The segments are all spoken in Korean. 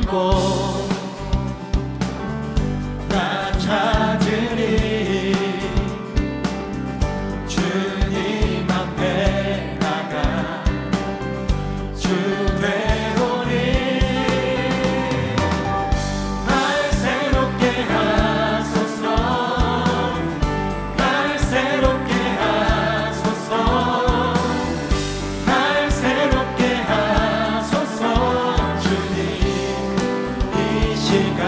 신고 나 찾으리 주님 앞에 나가 주 되오니 날 새롭게 하소서 날 새롭게 하소서 날 새롭게 하소서 주님 이 시간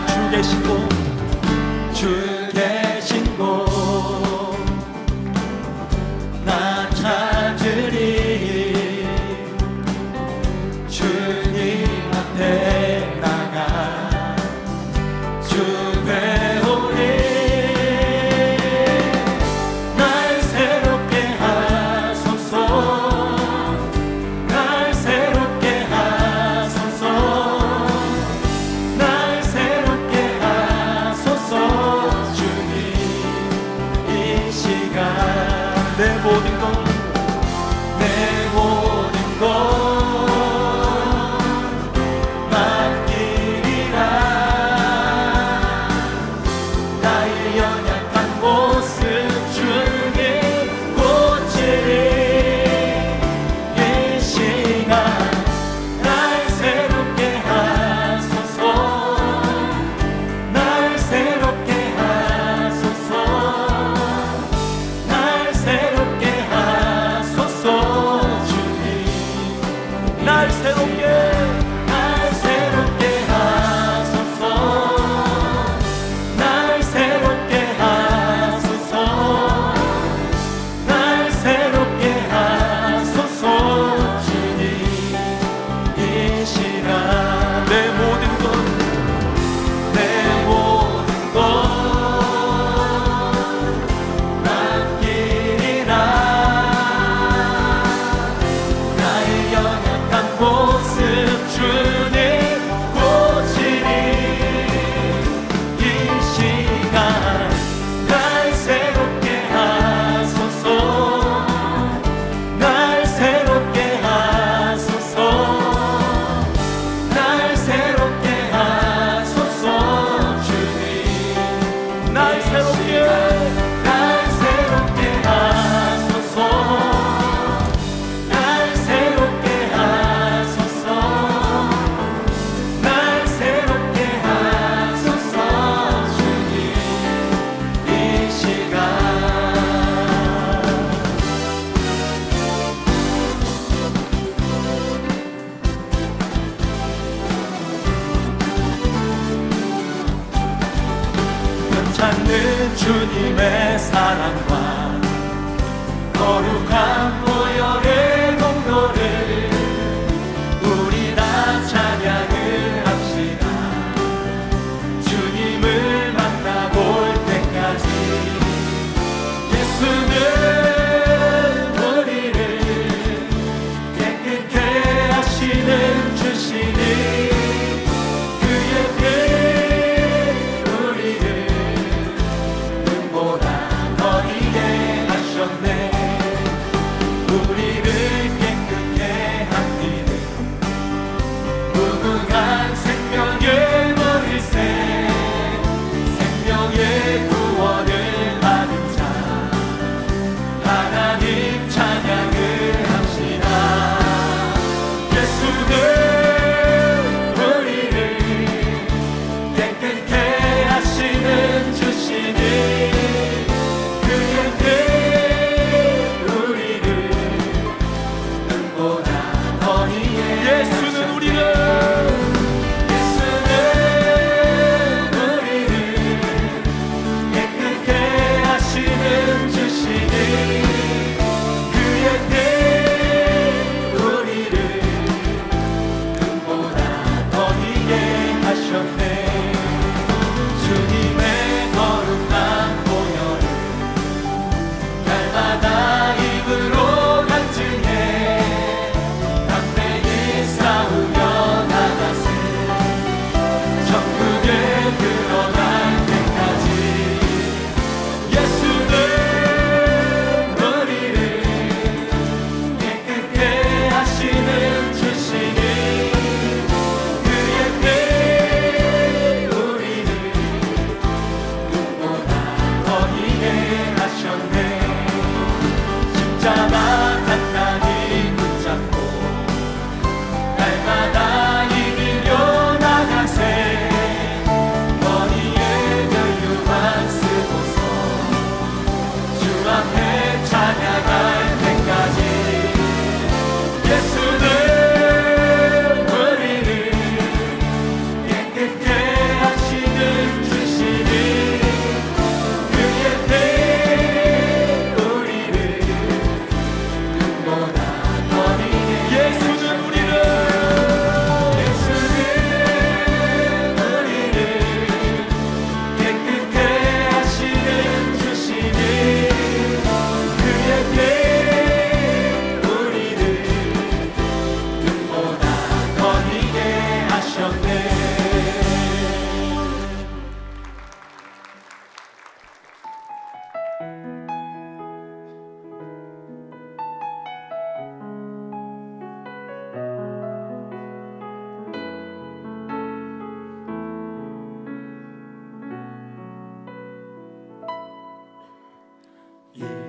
주 계신 곳 주 계신 곳 나 찾으리 주님 앞에 나가 주 되오니 날 새롭게 하소서 날 새롭게 하소서 날 새롭게 하소서 주님 이 시간 내 모든 것 내 모든 것 맡기리라 나의 연약한 모습 주님 고치리 이 시간 날 새롭게 하소서 날 새롭게 하소서 날 새롭게 하소서 주님 날 새롭게 하소서 날 새롭게 하소서 날 새롭게 하소서 주님 이 시간 내 모든 것 내 모든 것 맡기리라 나의 연약한 모습 주님 고치리 이 시간 날 새롭게 하소서 날 새롭게 하소서 날 새롭게 하소서 주님 날 새롭게 하소서 날 새롭게 하소서 날 새롭게 하소서 주님 이 시간 찾는 주님의 사랑과 거룩한 보혈의 공로를 우리 다 찬양을 합시다 주님을 만나볼 때까지 예수는 우리를 깨끗게 하시는 주시니 그의 피 우리를 눈보다 더 이게 하셨네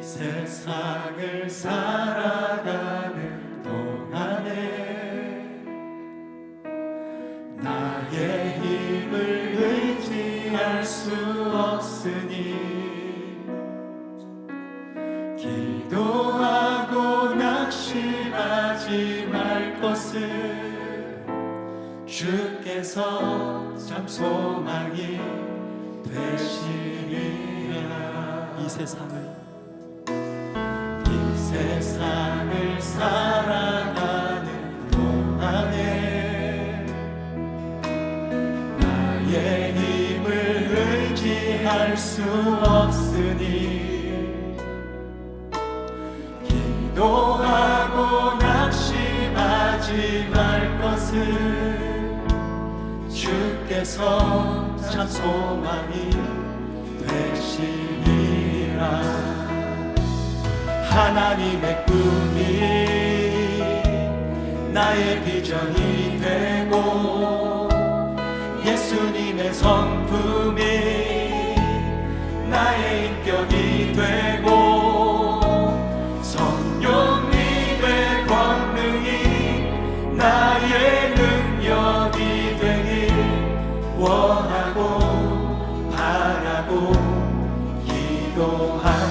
세상을 살아가는 동안에 나의 힘을 의지할 수 없으니 기도하고 낙심하지 말 것을 주께서 참 소망이 되시리라. 이 세상을 살아가는 동안에 나의 힘을 의지할 수 없으니 기도하고 낙심하지 말 것을 주께서 참 소망이 되시리라. 하나님의 꿈이 나의 비전이 되고 예수님의 성품이 나의 인격이 되고 성령님의 권능이 나의 능력이 되길 원하고 바라고 기도합니다.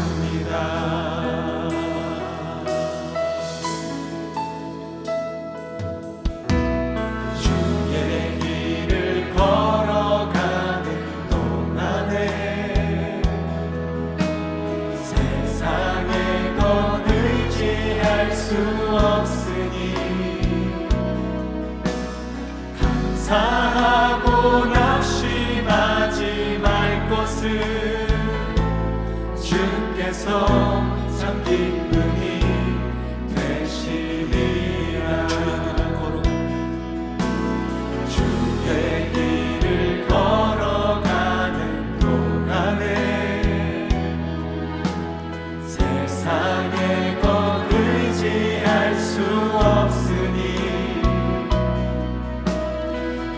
감사하고 낙심하지 말 것을 주께서 참 기쁨이 되시리라. 주의 길을 걸어가는 동안에 세상의 것 의지할 수 없으니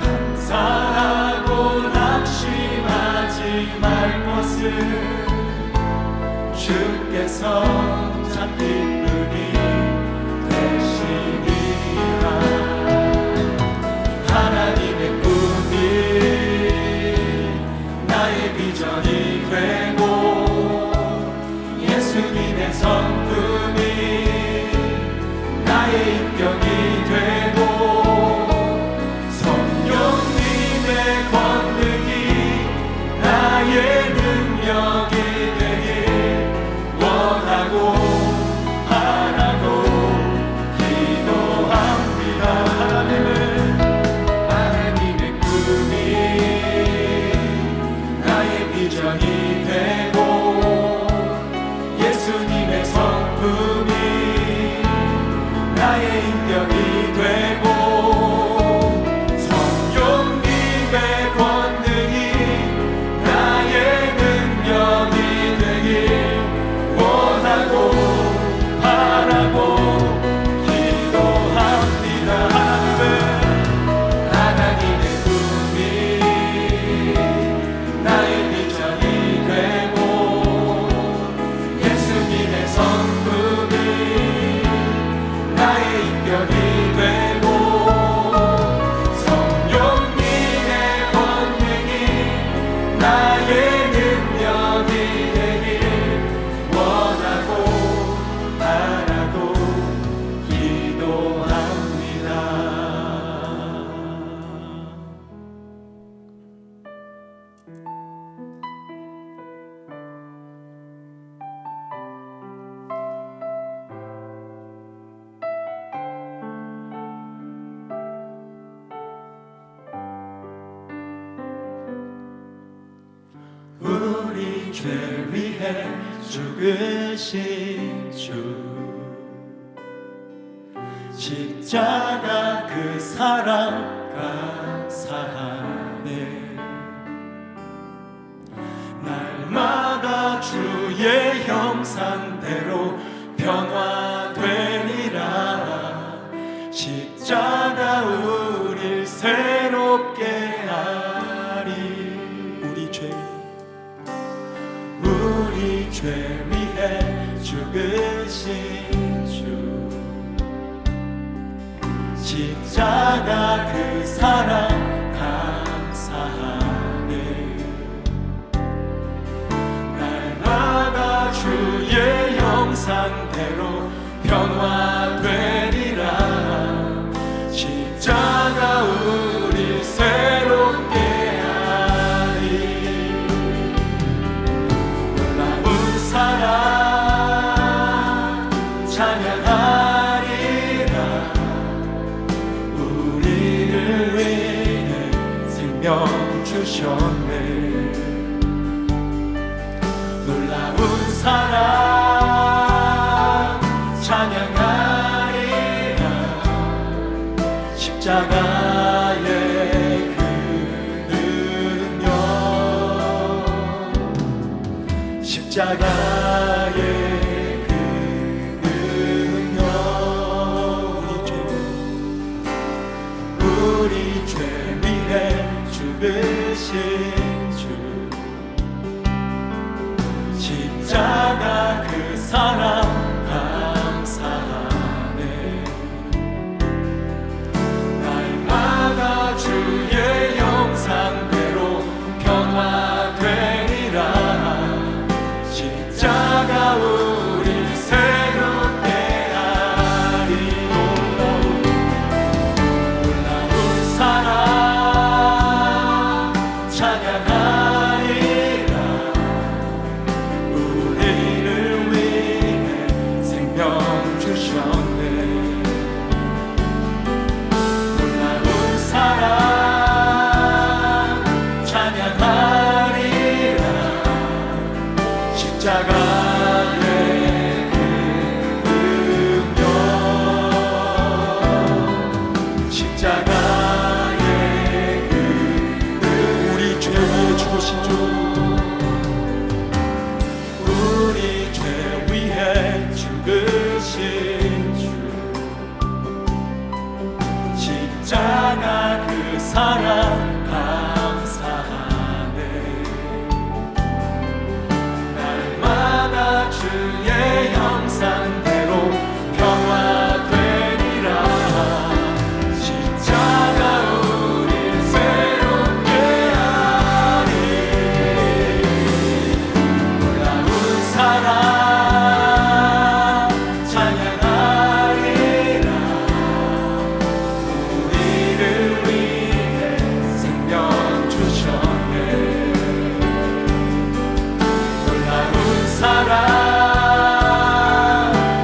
감사하고 낙심하지 말 것을 주께서 참 기쁨이 되시리라. 하나님의 꿈이 나의 비전이 되고 예수님의 성품이 나의 인격이 되고 나의 능력이 되길 원하고 바라고 기도합니다. 하나님의 꿈이 나의 비전이 되고 예수님의 성품이 나의 인격이 되고 우리 죄 위해 죽으신 주 십자가 그 사랑 감사하네. 날마다 주의 형상대로 변화되리라. 십자가 우릴 새롭게 하리. 우리 죄 위해 죽으신 주 십자가 그 사랑 감사하네 날마다 주의 형상대로 변화되리라 십자가 우리 새롭게 하리 놀라운 사랑 찬양하리라 우리를 위해 생명 주셨네 놀라운 사랑 찬양하리라 십자가의 그 능력 십자가의 그 능력 우리 죄 위해 죽으신 주 십자가 그 사랑 감사하네 날마다 주의 형상대로 변화되리라 십자가 우리 새롭게 하리 놀라운 사랑 찬양하리라 우리를 위해 생명 주셨네 놀라운 사랑 찬양하리라 십자가의 그 능력 십자가의 그 우리 죄 위해 죽으신 주 우리 죄 위해 죽으신 주 십자가 그 사랑 감사하네 날마다 주의 형상대로 변화되리라 십자가 우릴 새롭게 하리 놀라운 사랑 찬양하리라 우리를 위해 생명 주셨네 놀라운 사랑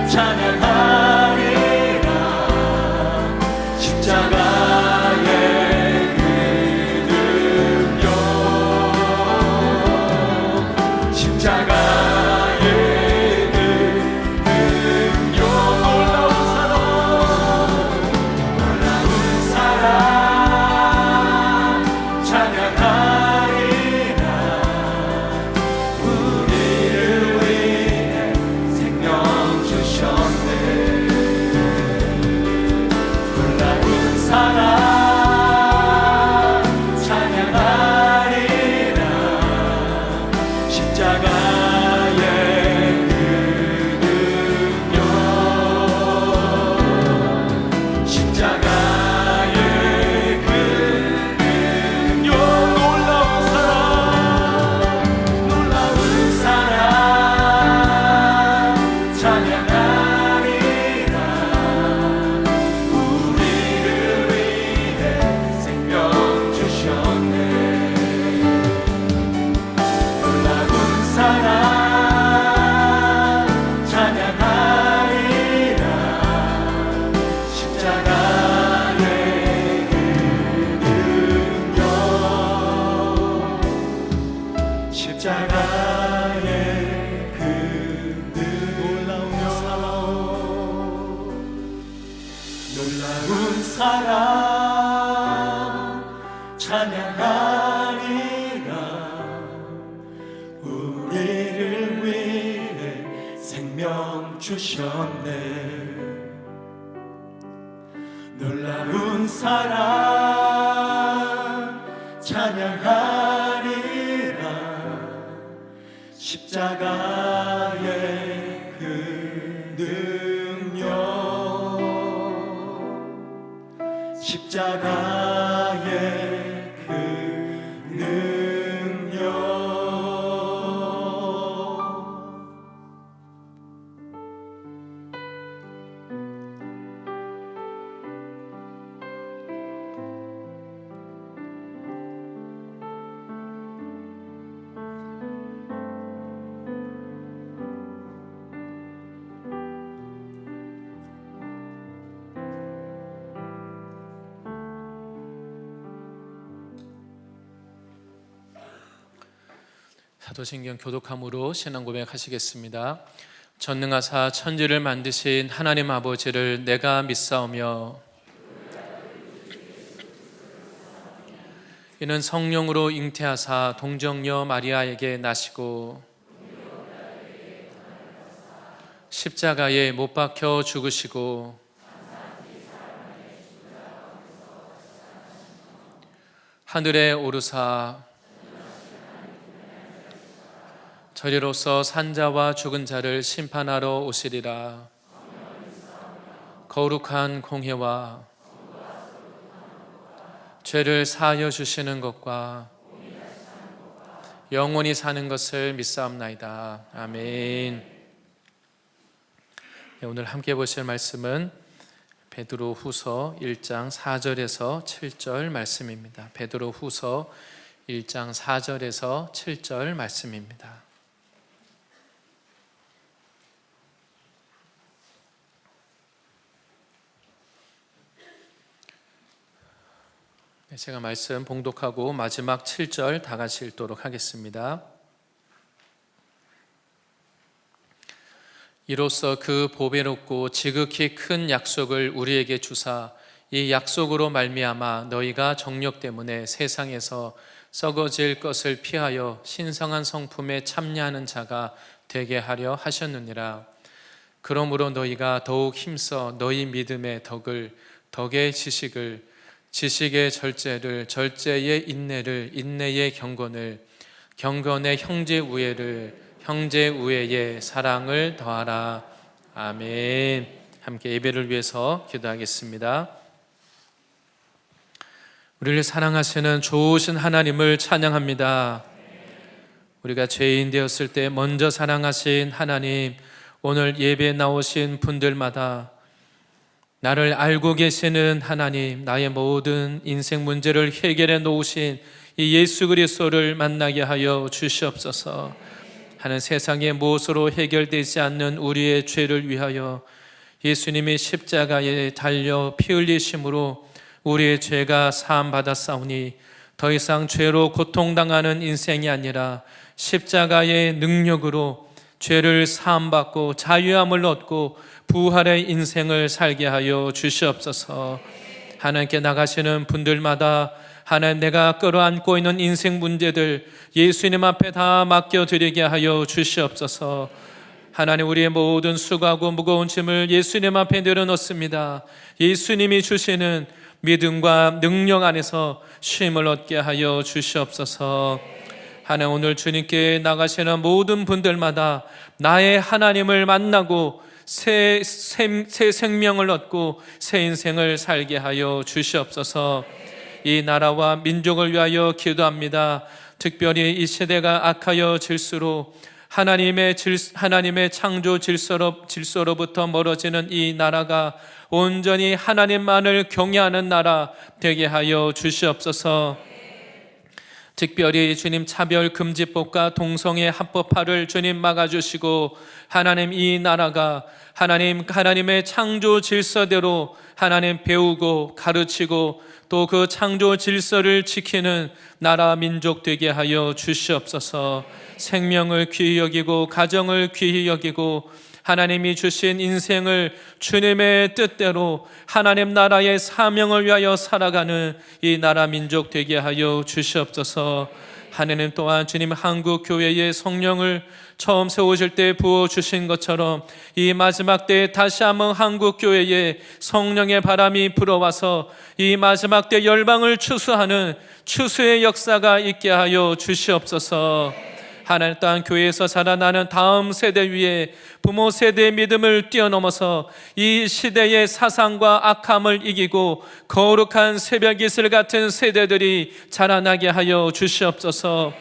찬양하리라 십자가의 그 능력 십자가의 그 능력 놀라운 사랑 찬양하리라 우리를 위해 생명 주셨네 놀라운 사랑 찬양하리라 십자가의 그 능력 십자가의 그 능력 놀라운 사랑 찬양하리라 우리를 위해 생명 주셨네 놀라운 사랑 찬양하리라 십자가의 그 능력 십자가의 그 놀라운 사랑 찬양하리라 우리를 위해 생명 주셨네 놀라운 사랑 찬양하리라 십자가의 그 능력, 십자가의 그 능력. 사도신경 교독함으로 신앙 고백하시겠습니다. 전능하사 천지를 만드신 하나님 아버지를 내가 믿사오며 이는 성령으로 잉태하사 동정녀 마리아에게 나시고 십자가에 못 박혀 죽으시고 하늘에 오르사 저리로서 산자와 죽은 자를 심판하러 오시리라. 거룩한 공회와 죄를 사하여 주시는 것과 영원히 사는 것을 믿사옵나이다. 아멘. 오늘 함께 보실 말씀은 베드로후서 1장 4절에서 7절 말씀입니다. 베드로후서 1장 4절에서 7절 말씀입니다. 제가 말씀 봉독하고 마지막 7절 다 같이 읽도록 하겠습니다. 이로써 그 보배롭고 지극히 큰 약속을 우리에게 주사 이 약속으로 말미암아 너희가 정욕 때문에 세상에서 썩어질 것을 피하여 신성한 성품에 참여하는 자가 되게 하려 하셨느니라. 그러므로 너희가 더욱 힘써 너희 믿음의 덕을, 덕의 지식을, 지식의 절제를, 절제의 인내를, 인내의 경건을, 경건의 형제 우애를, 형제 우애의 사랑을 더하라. 아멘. 함께 예배를 위해서 기도하겠습니다. 우리를 사랑하시는 좋으신 하나님을 찬양합니다. 우리가 죄인 되었을 때 먼저 사랑하신 하나님, 오늘 예배에 나오신 분들마다 나를 알고 계시는 하나님, 나의 모든 인생 문제를 해결해 놓으신 이 예수 그리스도를 만나게 하여 주시옵소서. 하는 세상의 무엇으로 해결되지 않는 우리의 죄를 위하여 예수님이 십자가에 달려 피 흘리심으로 우리의 죄가 사함 받았사오니 더 이상 죄로 고통당하는 인생이 아니라 십자가의 능력으로 죄를 사함받고 자유함을 얻고 부활의 인생을 살게 하여 주시옵소서. 하나님께 나가시는 분들마다 하나님, 내가 끌어안고 있는 인생 문제들 예수님 앞에 다 맡겨드리게 하여 주시옵소서. 하나님, 우리의 모든 수고하고 무거운 짐을 예수님 앞에 내려놓습니다. 예수님이 주시는 믿음과 능력 안에서 쉼을 얻게 하여 주시옵소서. 하나님, 오늘 주님께 나가시는 모든 분들마다 나의 하나님을 만나고 새 생명을 얻고 새 인생을 살게 하여 주시옵소서. 이 나라와 민족을 위하여 기도합니다. 특별히 이 시대가 악하여 질수록 하나님의 창조 질서로부터 멀어지는 이 나라가 온전히 하나님만을 경외하는 나라 되게 하여 주시옵소서. 특별히 주님 차별 금지법과 동성애 합법화를 주님 막아주시고 하나님, 이 나라가 하나님의 창조 질서대로 하나님 배우고 가르치고 또 그 창조 질서를 지키는 나라 민족 되게 하여 주시옵소서. 생명을 귀히 여기고 가정을 귀히 여기고 하나님이 주신 인생을 주님의 뜻대로 하나님 나라의 사명을 위하여 살아가는 이 나라 민족 되게 하여 주시옵소서. 하나님 또한 주님 한국 교회의 성령을 처음 세우실 때 부어주신 것처럼 이 마지막 때에 다시 한번 한국 교회에 성령의 바람이 불어와서 이 마지막 때 열방을 추수하는 추수의 역사가 있게 하여 주시옵소서. 하나님 또한 교회에서 자라나는 다음 세대 위에 부모 세대의 믿음을 뛰어넘어서 이 시대의 사상과 악함을 이기고 거룩한 새벽 이슬 같은 세대들이 자라나게 하여 주시옵소서.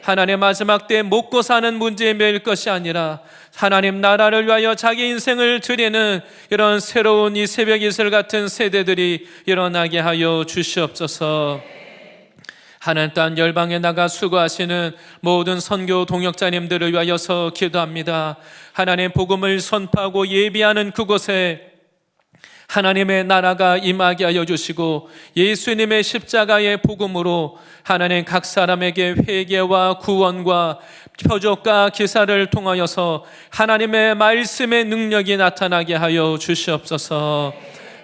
하나님 마지막 때 먹고 사는 문제에 매일 것이 아니라 하나님 나라를 위하여 자기 인생을 드리는 이런 새로운 이 새벽 이슬 같은 세대들이 일어나게 하여 주시옵소서. 하나님 또한 열방에 나가 수고하시는 모든 선교 동역자님들을 위하여서 기도합니다. 하나님 복음을 선포하고 예비하는 그곳에 하나님의 나라가 임하게 하여 주시고 예수님의 십자가의 복음으로 하나님 각 사람에게 회개와 구원과 표적과 기사를 통하여서 하나님의 말씀의 능력이 나타나게 하여 주시옵소서.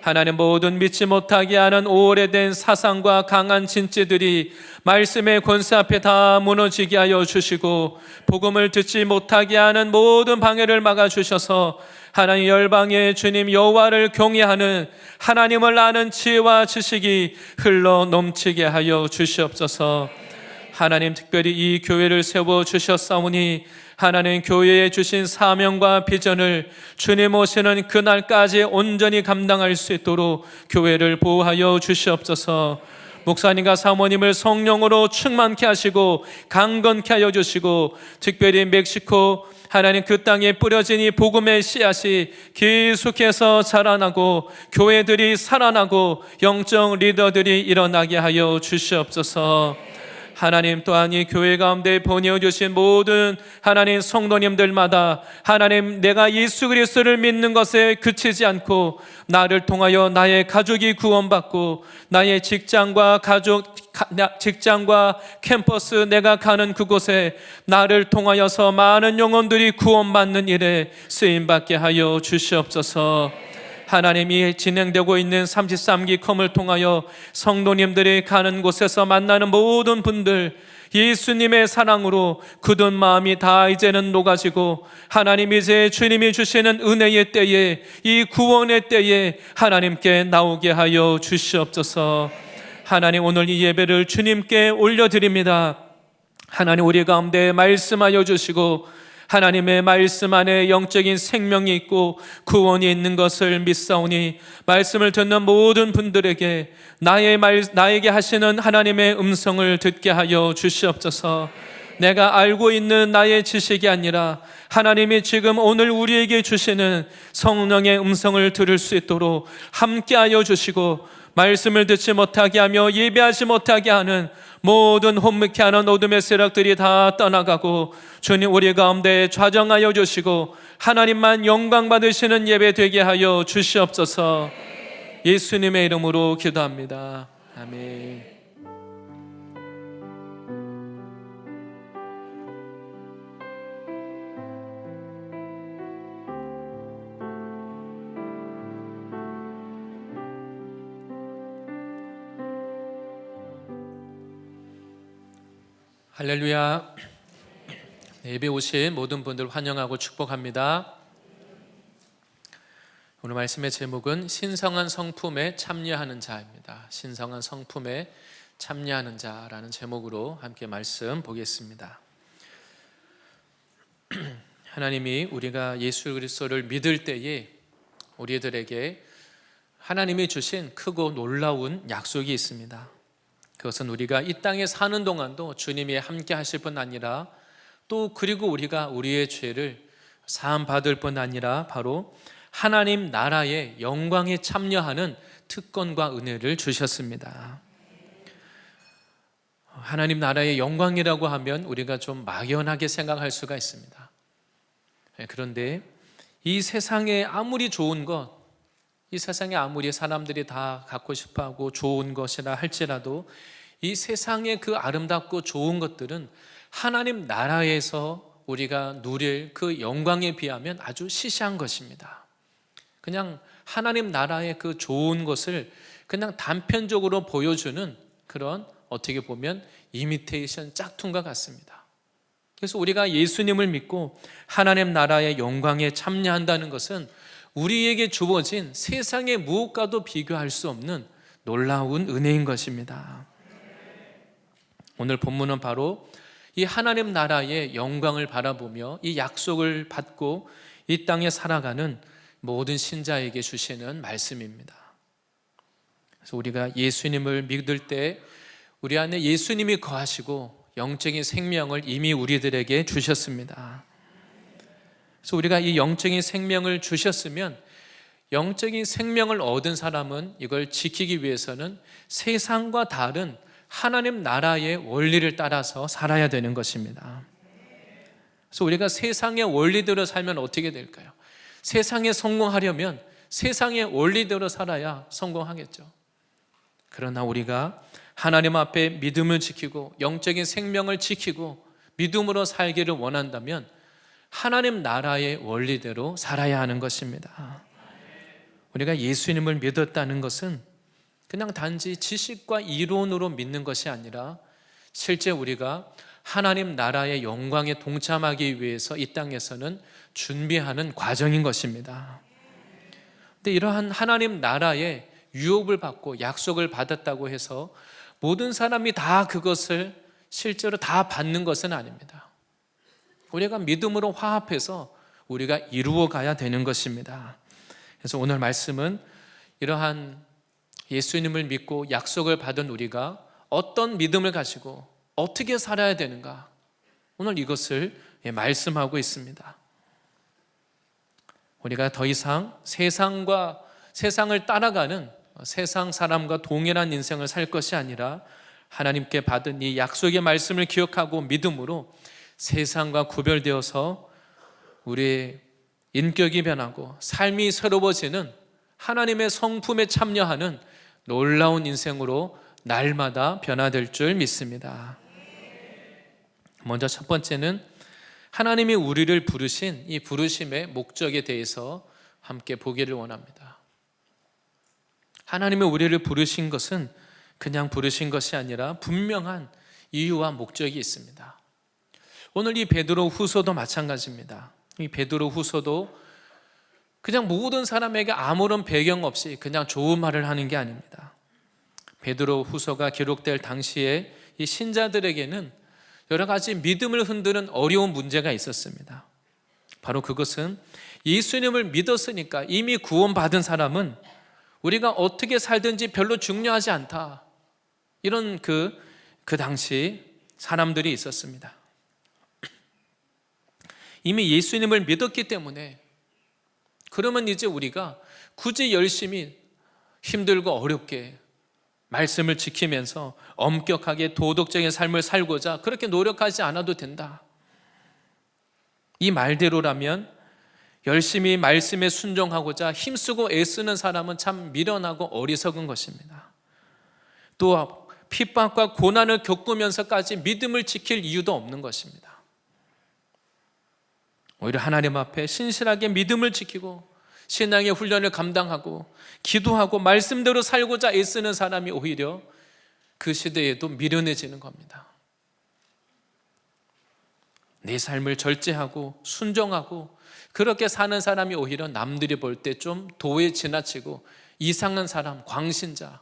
하나님 모든 믿지 못하게 하는 오래된 사상과 강한 진지들이 말씀의 권세 앞에 다 무너지게 하여 주시고 복음을 듣지 못하게 하는 모든 방해를 막아주셔서 하나님 열방의 주님 여호와를 경외하는 하나님을 아는 지혜와 지식이 흘러 넘치게 하여 주시옵소서. 하나님 특별히 이 교회를 세워주셨사오니 하나님 교회에 주신 사명과 비전을 주님 오시는 그날까지 온전히 감당할 수 있도록 교회를 보호하여 주시옵소서. 목사님과 사모님을 성령으로 충만케 하시고 강건케 하여 주시고 특별히 멕시코 하나님 그 땅에 뿌려진 이 복음의 씨앗이 계속해서 자라나고 교회들이 살아나고 영적 리더들이 일어나게 하여 주시옵소서. 하나님 또한 이 교회 가운데 보내주신 모든 하나님 성도님들마다 하나님 내가 예수 그리스도를 믿는 것에 그치지 않고 나를 통하여 나의 가족이 구원받고 나의 직장과 직장과 캠퍼스 내가 가는 그곳에 나를 통하여서 많은 영혼들이 구원받는 일에 쓰임받게 하여 주시옵소서. 하나님이 진행되고 있는 33기 컴을 통하여 성도님들이 가는 곳에서 만나는 모든 분들 예수님의 사랑으로 굳은 마음이 다 이제는 녹아지고 하나님 이제 주님이 주시는 은혜의 때에 이 구원의 때에 하나님께 나오게 하여 주시옵소서. 하나님 오늘 이 예배를 주님께 올려드립니다. 하나님 우리 가운데 말씀하여 주시고 하나님의 말씀 안에 영적인 생명이 있고 구원이 있는 것을 믿사오니 말씀을 듣는 모든 분들에게 나에게 하시는 하나님의 음성을 듣게 하여 주시옵소서. 내가 알고 있는 나의 지식이 아니라 하나님이 지금 오늘 우리에게 주시는 성령의 음성을 들을 수 있도록 함께하여 주시고 말씀을 듣지 못하게 하며 예배하지 못하게 하는 모든 혼미케 하는 어둠의 세력들이 다 떠나가고 주님 우리 가운데 좌정하여 주시고 하나님만 영광 받으시는 예배 되게 하여 주시옵소서. 예수님의 이름으로 기도합니다. 아멘. 할렐루야. 예배 오신 모든 분들 환영하고 축복합니다. 오늘 말씀의 제목은 신성한 성품에 참여하는 자입니다. 신성한 성품에 참여하는 자라는 제목으로 함께 말씀 보겠습니다. 하나님이 우리가 예수 그리스도를 믿을 때에 우리들에게 하나님이 주신 크고 놀라운 약속이 있습니다. 그것은 우리가 이 땅에 사는 동안도 주님이 함께 하실 뿐 아니라 또 그리고 우리가 우리의 죄를 사함 받을 뿐 아니라 바로 하나님 나라의 영광에 참여하는 특권과 은혜를 주셨습니다. 하나님 나라의 영광이라고 하면 우리가 좀 막연하게 생각할 수가 있습니다. 그런데 이 세상에 아무리 좋은 것, 이 세상에 아무리 사람들이 다 갖고 싶어하고 좋은 것이라 할지라도 이 세상의 그 아름답고 좋은 것들은 하나님 나라에서 우리가 누릴 그 영광에 비하면 아주 시시한 것입니다. 그냥 하나님 나라의 그 좋은 것을 그냥 단편적으로 보여주는 그런 어떻게 보면 이미테이션 짝퉁과 같습니다. 그래서 우리가 예수님을 믿고 하나님 나라의 영광에 참여한다는 것은 우리에게 주어진 세상의 무엇과도 비교할 수 없는 놀라운 은혜인 것입니다. 오늘 본문은 바로 이 하나님 나라의 영광을 바라보며 이 약속을 받고 이 땅에 살아가는 모든 신자에게 주시는 말씀입니다. 그래서 우리가 예수님을 믿을 때 우리 안에 예수님이 거하시고 영적인 생명을 이미 우리들에게 주셨습니다. 그래서 우리가 이 영적인 생명을 주셨으면 영적인 생명을 얻은 사람은 이걸 지키기 위해서는 세상과 다른 하나님 나라의 원리를 따라서 살아야 되는 것입니다. 그래서 우리가 세상의 원리대로 살면 어떻게 될까요? 세상에 성공하려면 세상의 원리대로 살아야 성공하겠죠. 그러나 우리가 하나님 앞에 믿음을 지키고 영적인 생명을 지키고 믿음으로 살기를 원한다면 하나님 나라의 원리대로 살아야 하는 것입니다. 우리가 예수님을 믿었다는 것은 그냥 단지 지식과 이론으로 믿는 것이 아니라 실제 우리가 하나님 나라의 영광에 동참하기 위해서 이 땅에서는 준비하는 과정인 것입니다. 근데 이러한 하나님 나라의 유업을 받고 약속을 받았다고 해서 모든 사람이 다 그것을 실제로 다 받는 것은 아닙니다. 우리가 믿음으로 화합해서 우리가 이루어 가야 되는 것입니다. 그래서 오늘 말씀은 이러한 예수님을 믿고 약속을 받은 우리가 어떤 믿음을 가지고 어떻게 살아야 되는가, 오늘 이것을 말씀하고 있습니다. 우리가 더 이상 세상을 따라가는 세상 사람과 동일한 인생을 살 것이 아니라 하나님께 받은 이 약속의 말씀을 기억하고 믿음으로 세상과 구별되어서 우리의 인격이 변하고 삶이 새로워지는 하나님의 성품에 참여하는 놀라운 인생으로 날마다 변화될 줄 믿습니다. 먼저 첫 번째는 하나님이 우리를 부르신 이 부르심의 목적에 대해서 함께 보기를 원합니다. 하나님이 우리를 부르신 것은 그냥 부르신 것이 아니라 분명한 이유와 목적이 있습니다. 오늘 이 베드로 후서도 마찬가지입니다. 이 베드로 후서도 그냥 모든 사람에게 아무런 배경 없이 그냥 좋은 말을 하는 게 아닙니다. 베드로 후서가 기록될 당시에 이 신자들에게는 여러 가지 믿음을 흔드는 어려운 문제가 있었습니다. 바로 그것은 예수님을 믿었으니까 이미 구원받은 사람은 우리가 어떻게 살든지 별로 중요하지 않다, 이런 그 당시 사람들이 있었습니다. 이미 예수님을 믿었기 때문에 그러면 이제 우리가 굳이 열심히 힘들고 어렵게 말씀을 지키면서 엄격하게 도덕적인 삶을 살고자 그렇게 노력하지 않아도 된다. 이 말대로라면 열심히 말씀에 순종하고자 힘쓰고 애쓰는 사람은 참 미련하고 어리석은 것입니다. 또 핍박과 고난을 겪으면서까지 믿음을 지킬 이유도 없는 것입니다. 오히려 하나님 앞에 신실하게 믿음을 지키고 신앙의 훈련을 감당하고 기도하고 말씀대로 살고자 애쓰는 사람이 오히려 그 시대에도 미련해지는 겁니다. 내 삶을 절제하고 순종하고 그렇게 사는 사람이 오히려 남들이 볼 때 좀 도에 지나치고 이상한 사람, 광신자,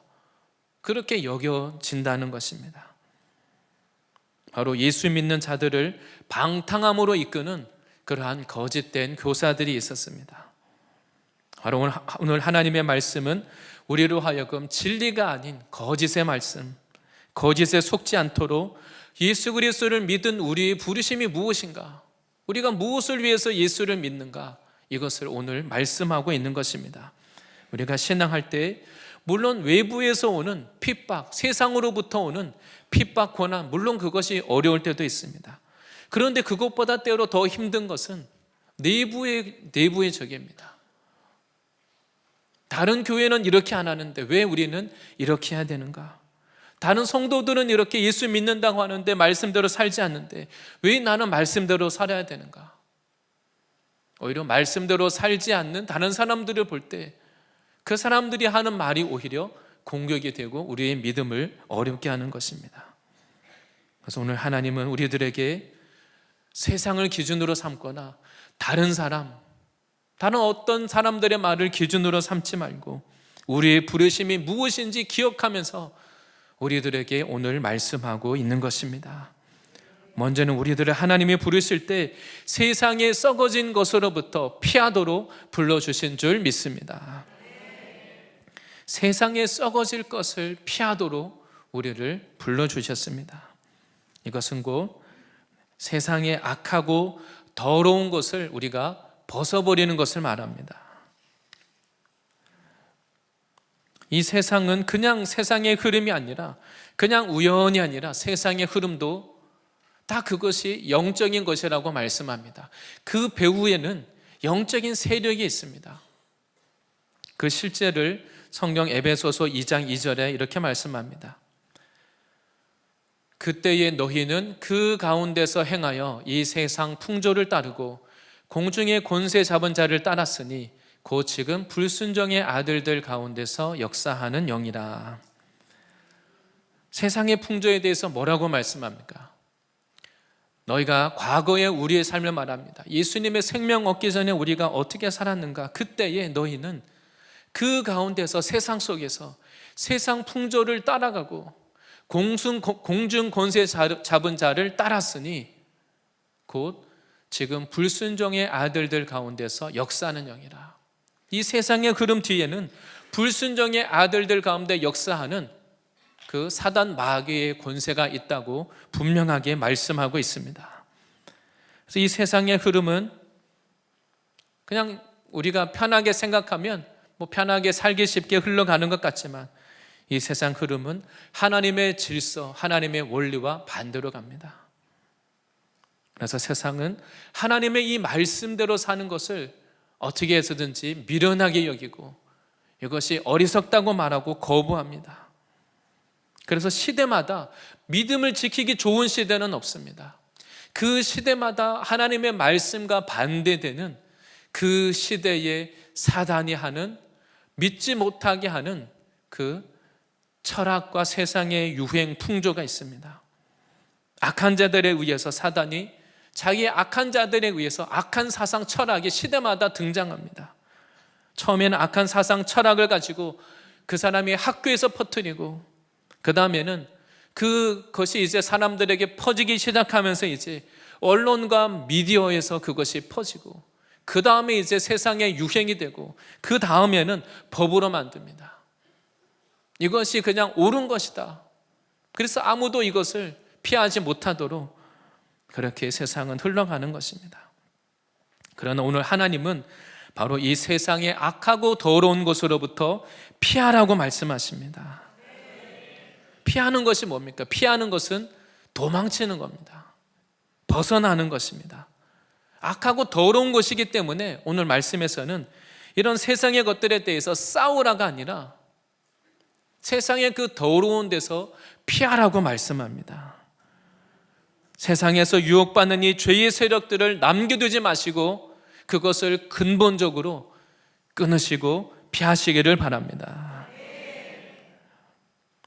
그렇게 여겨진다는 것입니다. 바로 예수 믿는 자들을 방탕함으로 이끄는 그러한 거짓된 교사들이 있었습니다. 바로 오늘 하나님의 말씀은 우리로 하여금 진리가 아닌 거짓의 말씀, 거짓에 속지 않도록 예수 그리스도를 믿은 우리의 부르심이 무엇인가, 우리가 무엇을 위해서 예수를 믿는가, 이것을 오늘 말씀하고 있는 것입니다. 우리가 신앙할 때 물론 외부에서 오는 핍박, 세상으로부터 오는 핍박, 고난, 물론 그것이 어려울 때도 있습니다. 그런데 그것보다 때로 더 힘든 것은 내부의 적입니다. 다른 교회는 이렇게 안 하는데 왜 우리는 이렇게 해야 되는가? 다른 성도들은 이렇게 예수 믿는다고 하는데 말씀대로 살지 않는데 왜 나는 말씀대로 살아야 되는가? 오히려 말씀대로 살지 않는 다른 사람들을 볼 때 그 사람들이 하는 말이 오히려 공격이 되고 우리의 믿음을 어렵게 하는 것입니다. 그래서 오늘 하나님은 우리들에게 세상을 기준으로 삼거나 다른 어떤 사람들의 말을 기준으로 삼지 말고 우리의 부르심이 무엇인지 기억하면서 우리들에게 오늘 말씀하고 있는 것입니다. 먼저는 우리들을 하나님이 부르실 때 세상에 썩어진 것으로부터 피하도록 불러주신 줄 믿습니다. 세상에 썩어질 것을 피하도록 우리를 불러주셨습니다. 이것은 곧 세상에 악하고 더러운 것을 우리가 벗어버리는 것을 말합니다. 이 세상은 그냥 세상의 흐름이 아니라, 그냥 우연이 아니라 세상의 흐름도 다 그것이 영적인 것이라고 말씀합니다. 그 배후에는 영적인 세력이 있습니다. 그 실제를 성경 에베소서 2장 2절에 이렇게 말씀합니다. 그때에 너희는 그 가운데서 행하여 이 세상 풍조를 따르고 공중의 권세 잡은 자를 따랐으니 곧 지금 불순종의 아들들 가운데서 역사하는 영이라. 세상의 풍조에 대해서 뭐라고 말씀합니까? 너희가 과거의 우리의 삶을 말합니다. 예수님의 생명 얻기 전에 우리가 어떻게 살았는가? 그때에 너희는 그 가운데서 세상 속에서 세상 풍조를 따라가고 공중 권세 잡은 자를 따랐으니 곧 지금 불순종의 아들들 가운데서 역사하는 영이라. 이 세상의 흐름 뒤에는 불순종의 아들들 가운데 역사하는 그 사단 마귀의 권세가 있다고 분명하게 말씀하고 있습니다. 그래서 이 세상의 흐름은 그냥 우리가 편하게 생각하면 편하게 살기 쉽게 흘러가는 것 같지만 이 세상 흐름은 하나님의 질서, 하나님의 원리와 반대로 갑니다. 그래서 세상은 하나님의 이 말씀대로 사는 것을 어떻게 해서든지 미련하게 여기고 이것이 어리석다고 말하고 거부합니다. 그래서 시대마다 믿음을 지키기 좋은 시대는 없습니다. 그 시대마다 하나님의 말씀과 반대되는 그 시대에 사단이 하는, 믿지 못하게 하는 그 철학과 세상의 유행 풍조가 있습니다. 악한 자들에 의해서 사단이 자기의 악한 자들에 의해서 악한 사상 철학이 시대마다 등장합니다. 처음에는 악한 사상 철학을 가지고 그 사람이 학교에서 퍼뜨리고 그 다음에는 그것이 이제 사람들에게 퍼지기 시작하면서 이제 언론과 미디어에서 그것이 퍼지고 그 다음에 이제 세상의 유행이 되고 그 다음에는 법으로 만듭니다. 이것이 그냥 옳은 것이다. 그래서 아무도 이것을 피하지 못하도록 그렇게 세상은 흘러가는 것입니다. 그러나 오늘 하나님은 바로 이 세상의 악하고 더러운 것으로부터 피하라고 말씀하십니다. 피하는 것이 뭡니까? 피하는 것은 도망치는 겁니다. 벗어나는 것입니다. 악하고 더러운 것이기 때문에 오늘 말씀에서는 이런 세상의 것들에 대해서 싸우라가 아니라 세상의 그 더러운 데서 피하라고 말씀합니다. 세상에서 유혹받는 이 죄의 세력들을 남겨두지 마시고 그것을 근본적으로 끊으시고 피하시기를 바랍니다.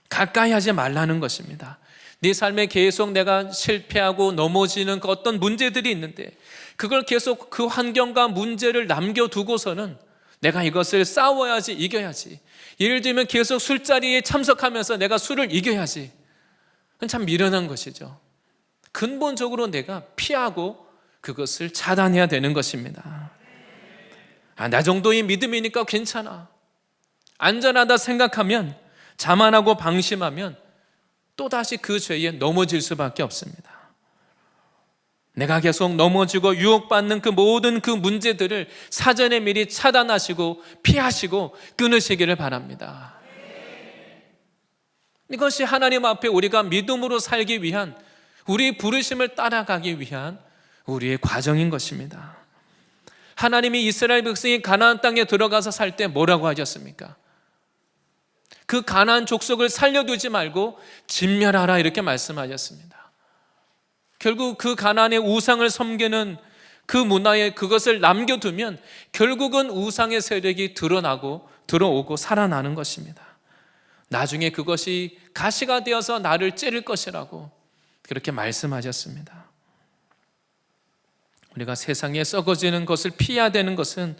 가까이 하지 말라는 것입니다. 네 삶에 계속 내가 실패하고 넘어지는 그 어떤 문제들이 있는데 그걸 계속 그 환경과 문제를 남겨두고서는 내가 이것을 싸워야지, 이겨야지. 예를 들면 계속 술자리에 참석하면서 내가 술을 이겨야지. 그건 참 미련한 것이죠. 근본적으로 내가 피하고 그것을 차단해야 되는 것입니다. 나 정도의 믿음이니까 괜찮아. 안전하다 생각하면, 자만하고 방심하면 또다시 그 죄에 넘어질 수밖에 없습니다. 내가 계속 넘어지고 유혹받는 그 모든 그 문제들을 사전에 미리 차단하시고 피하시고 끊으시기를 바랍니다. 이것이 하나님 앞에 우리가 믿음으로 살기 위한, 우리 부르심을 따라가기 위한 우리의 과정인 것입니다. 하나님이 이스라엘 백성이 가나안 땅에 들어가서 살 때 뭐라고 하셨습니까? 그 가나안 족속을 살려두지 말고 진멸하라 이렇게 말씀하셨습니다. 결국 그 가나안의 우상을 섬기는 그 문화에 그것을 남겨두면 결국은 우상의 세력이 드러나고 들어오고 살아나는 것입니다. 나중에 그것이 가시가 되어서 나를 찌를 것이라고 그렇게 말씀하셨습니다. 우리가 세상에 썩어지는 것을 피해야 되는 것은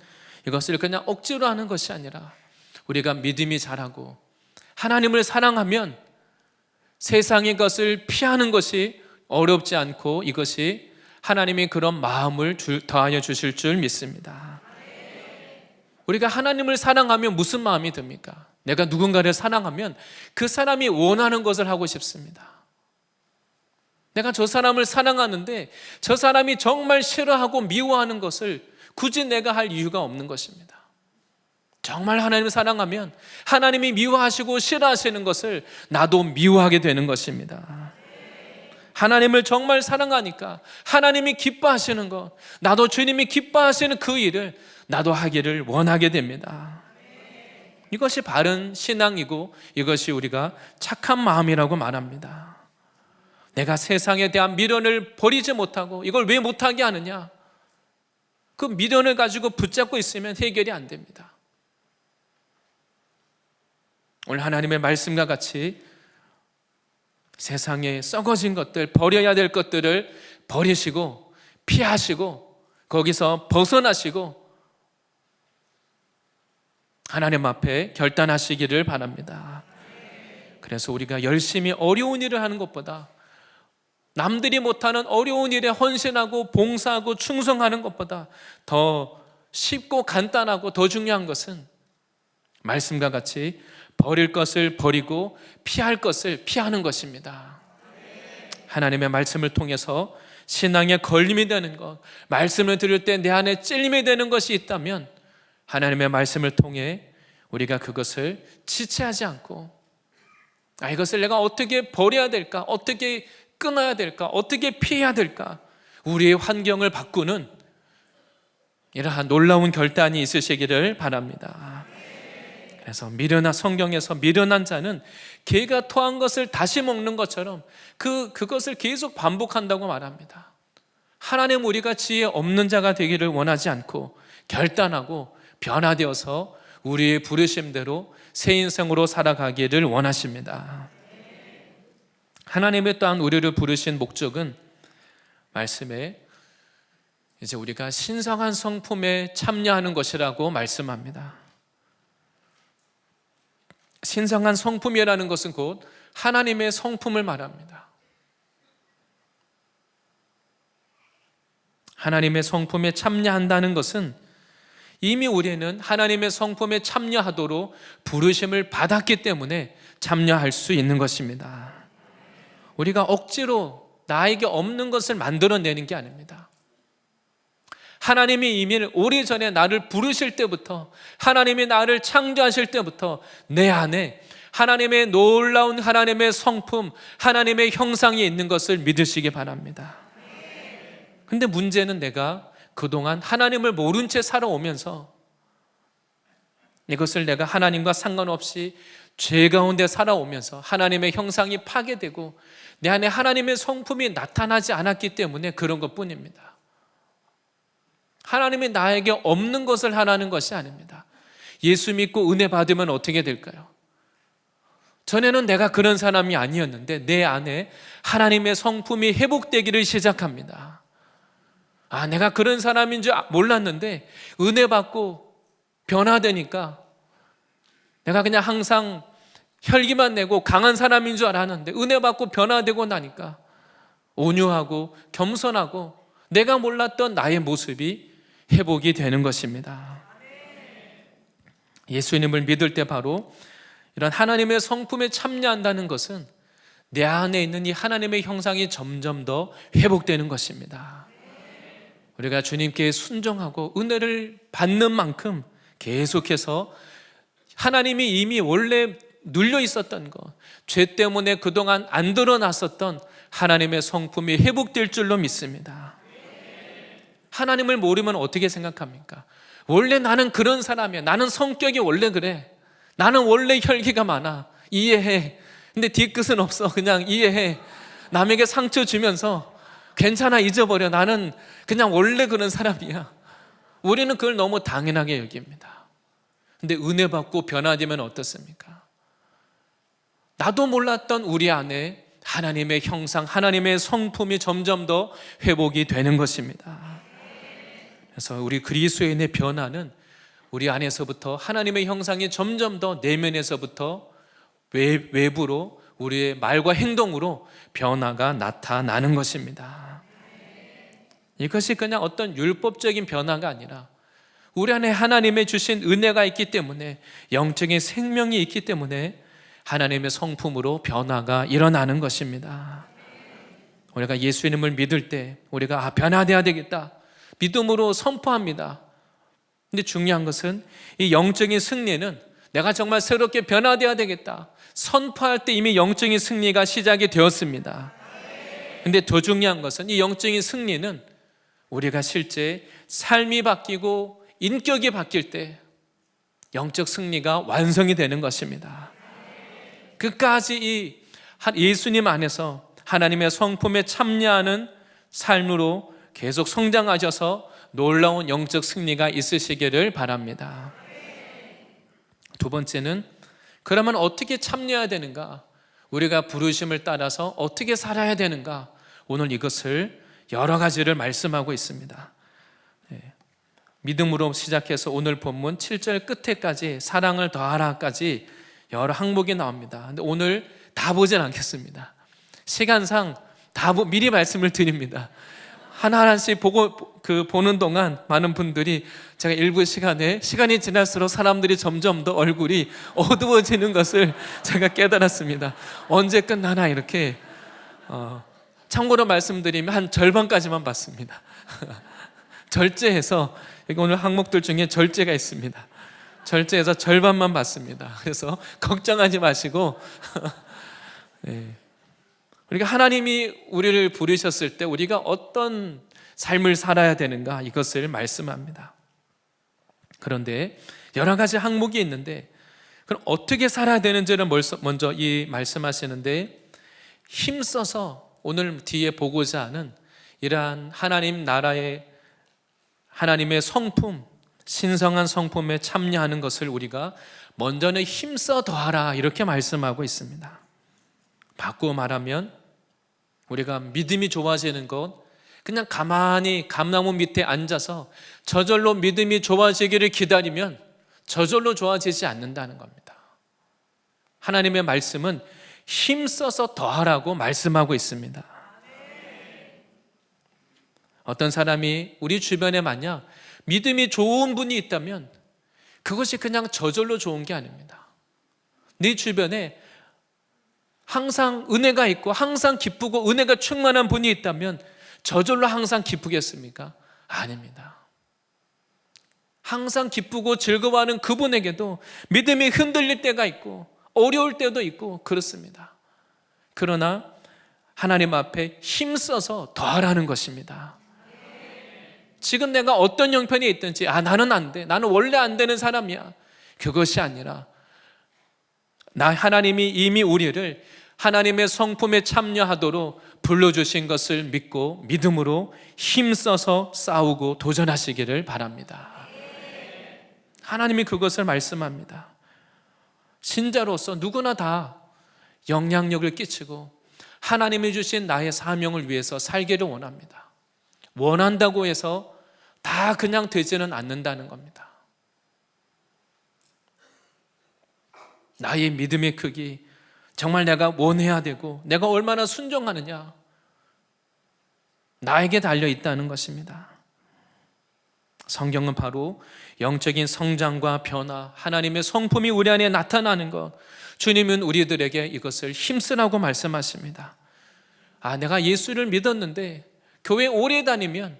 이것을 그냥 억지로 하는 것이 아니라 우리가 믿음이 자라고 하나님을 사랑하면 세상의 것을 피하는 것이 어렵지 않고 이것이 하나님이 그런 마음을 더하여 주실 줄 믿습니다. 우리가 하나님을 사랑하면 무슨 마음이 듭니까? 내가 누군가를 사랑하면 그 사람이 원하는 것을 하고 싶습니다. 내가 저 사람을 사랑하는데 저 사람이 정말 싫어하고 미워하는 것을 굳이 내가 할 이유가 없는 것입니다. 정말 하나님을 사랑하면 하나님이 미워하시고 싫어하시는 것을 나도 미워하게 되는 것입니다. 하나님을 정말 사랑하니까 하나님이 기뻐하시는 것, 나도 주님이 기뻐하시는 그 일을 나도 하기를 원하게 됩니다. 이것이 바른 신앙이고 이것이 우리가 착한 마음이라고 말합니다. 내가 세상에 대한 미련을 버리지 못하고 이걸 왜 못하게 하느냐? 그 미련을 가지고 붙잡고 있으면 해결이 안 됩니다. 오늘 하나님의 말씀과 같이 세상에 썩어진 것들, 버려야 될 것들을 버리시고 피하시고 거기서 벗어나시고 하나님 앞에 결단하시기를 바랍니다. 그래서 우리가 열심히 어려운 일을 하는 것보다 남들이 못하는 어려운 일에 헌신하고 봉사하고 충성하는 것보다 더 쉽고 간단하고 더 중요한 것은 말씀과 같이 버릴 것을 버리고 피할 것을 피하는 것입니다. 하나님의 말씀을 통해서 신앙에 걸림이 되는 것, 말씀을 들을 때 내 안에 찔림이 되는 것이 있다면 하나님의 말씀을 통해 우리가 그것을 지체하지 않고 이것을 내가 어떻게 버려야 될까? 어떻게 끊어야 될까? 어떻게 피해야 될까? 우리의 환경을 바꾸는 이러한 놀라운 결단이 있으시기를 바랍니다. 그래서 성경에서 미련한 자는 개가 토한 것을 다시 먹는 것처럼 그것을 계속 반복한다고 말합니다. 하나님 우리가 지혜 없는 자가 되기를 원하지 않고 결단하고 변화되어서 우리의 부르심대로 새 인생으로 살아가기를 원하십니다. 하나님의 또한 우리를 부르신 목적은 말씀에 이제 우리가 신성한 성품에 참여하는 것이라고 말씀합니다. 신성한 성품이라는 것은 곧 하나님의 성품을 말합니다. 하나님의 성품에 참여한다는 것은 이미 우리는 하나님의 성품에 참여하도록 부르심을 받았기 때문에 참여할 수 있는 것입니다. 우리가 억지로 나에게 없는 것을 만들어내는 게 아닙니다. 하나님이 이미 오래전에 나를 부르실 때부터, 하나님이 나를 창조하실 때부터 내 안에 하나님의 놀라운 하나님의 성품, 하나님의 형상이 있는 것을 믿으시기 바랍니다. 근데 문제는 내가 그동안 하나님을 모른 채 살아오면서 이것을 내가 하나님과 상관없이 죄 가운데 살아오면서 하나님의 형상이 파괴되고 내 안에 하나님의 성품이 나타나지 않았기 때문에 그런 것뿐입니다. 하나님이 나에게 없는 것을 하라는 것이 아닙니다. 예수 믿고 은혜 받으면 어떻게 될까요? 전에는 내가 그런 사람이 아니었는데 내 안에 하나님의 성품이 회복되기를 시작합니다. 내가 그런 사람인 줄 몰랐는데 은혜 받고 변화되니까 내가 그냥 항상 혈기만 내고 강한 사람인 줄 알았는데 은혜 받고 변화되고 나니까 온유하고 겸손하고 내가 몰랐던 나의 모습이 회복이 되는 것입니다. 예수님을 믿을 때 바로 이런 하나님의 성품에 참여한다는 것은 내 안에 있는 이 하나님의 형상이 점점 더 회복되는 것입니다. 우리가 주님께 순종하고 은혜를 받는 만큼 계속해서 하나님이 이미 원래 눌려 있었던 것, 죄 때문에 그동안 안 드러났었던 하나님의 성품이 회복될 줄로 믿습니다. 하나님을 모르면 어떻게 생각합니까? 원래 나는 그런 사람이야. 나는 성격이 원래 그래. 나는 원래 혈기가 많아. 이해해. 근데 뒤끝은 없어. 그냥 이해해. 남에게 상처 주면서 괜찮아, 잊어버려. 나는 그냥 원래 그런 사람이야. 우리는 그걸 너무 당연하게 여깁니다. 근데 은혜 받고 변화되면 어떻습니까? 나도 몰랐던 우리 안에 하나님의 형상, 하나님의 성품이 점점 더 회복이 되는 것입니다. 그래서 우리 그리스도인의 변화는 우리 안에서부터 하나님의 형상이 점점 더 내면에서부터 외부로 우리의 말과 행동으로 변화가 나타나는 것입니다. 이것이 그냥 어떤 율법적인 변화가 아니라 우리 안에 하나님의 주신 은혜가 있기 때문에, 영적인 생명이 있기 때문에 하나님의 성품으로 변화가 일어나는 것입니다. 우리가 예수님을 믿을 때 우리가 변화되어야 되겠다, 믿음으로 선포합니다. 근데 중요한 것은 이 영적인 승리는 내가 정말 새롭게 변화되어야 되겠다 선포할 때 이미 영적인 승리가 시작이 되었습니다. 근데 더 중요한 것은 이 영적인 승리는 우리가 실제 삶이 바뀌고 인격이 바뀔 때 영적 승리가 완성이 되는 것입니다. 끝까지 이 예수님 안에서 하나님의 성품에 참여하는 삶으로 계속 성장하셔서 놀라운 영적 승리가 있으시기를 바랍니다. 두 번째는 그러면 어떻게 참여해야 되는가? 우리가 부르심을 따라서 어떻게 살아야 되는가? 오늘 이것을 여러 가지를 말씀하고 있습니다. 믿음으로 시작해서 오늘 본문 7절 끝에까지 사랑을 더하라까지 여러 항목이 나옵니다. 근데 오늘 다 보진 않겠습니다. 시간상 다 미리 말씀을 드립니다. 하나하나씩 보는 동안 많은 분들이 제가 일부 시간에 시간이 지날수록 사람들이 점점 더 얼굴이 어두워지는 것을 제가 깨달았습니다. 언제 끝나나 이렇게. 참고로 말씀드리면 한 절반까지만 봤습니다. 절제해서 오늘 항목들 중에 절제가 있습니다. 절제해서 절반만 봤습니다. 그래서 걱정하지 마시고 그러니까 하나님이 우리를 부르셨을 때 우리가 어떤 삶을 살아야 되는가 이것을 말씀합니다. 그런데 여러 가지 항목이 있는데 그럼 어떻게 살아야 되는지를 먼저 이 말씀하시는데, 힘써서 오늘 뒤에 보고자 하는 이러한 하나님 나라의 하나님의 성품, 신성한 성품에 참여하는 것을 우리가 먼저는 힘써 더하라 이렇게 말씀하고 있습니다. 바꾸어 말하면 우리가 믿음이 좋아지는 것, 그냥 가만히 감나무 밑에 앉아서 저절로 믿음이 좋아지기를 기다리면 저절로 좋아지지 않는다는 겁니다. 하나님의 말씀은 힘써서 더하라고 말씀하고 있습니다. 어떤 사람이 우리 주변에 만약 믿음이 좋은 분이 있다면 그것이 그냥 저절로 좋은 게 아닙니다. 네 주변에 항상 은혜가 있고 항상 기쁘고 은혜가 충만한 분이 있다면 저절로 항상 기쁘겠습니까? 아닙니다. 항상 기쁘고 즐거워하는 그분에게도 믿음이 흔들릴 때가 있고 어려울 때도 있고 그렇습니다. 그러나 하나님 앞에 힘써서 더하라는 것입니다. 지금 내가 어떤 형편이 있든지 나는 안 돼, 나는 원래 안 되는 사람이야, 그것이 아니라 하나님이 이미 우리를 하나님의 성품에 참여하도록 불러주신 것을 믿고 믿음으로 힘써서 싸우고 도전하시기를 바랍니다. 하나님이 그것을 말씀합니다. 신자로서 누구나 다 영향력을 끼치고 하나님이 주신 나의 사명을 위해서 살기를 원합니다. 원한다고 해서 다 그냥 되지는 않는다는 겁니다. 나의 믿음의 크기, 정말 내가 원해야 되고 내가 얼마나 순종하느냐, 나에게 달려 있다는 것입니다. 성경은 바로 영적인 성장과 변화, 하나님의 성품이 우리 안에 나타나는 것, 주님은 우리들에게 이것을 힘쓰라고 말씀하십니다. 내가 예수를 믿었는데 교회 오래 다니면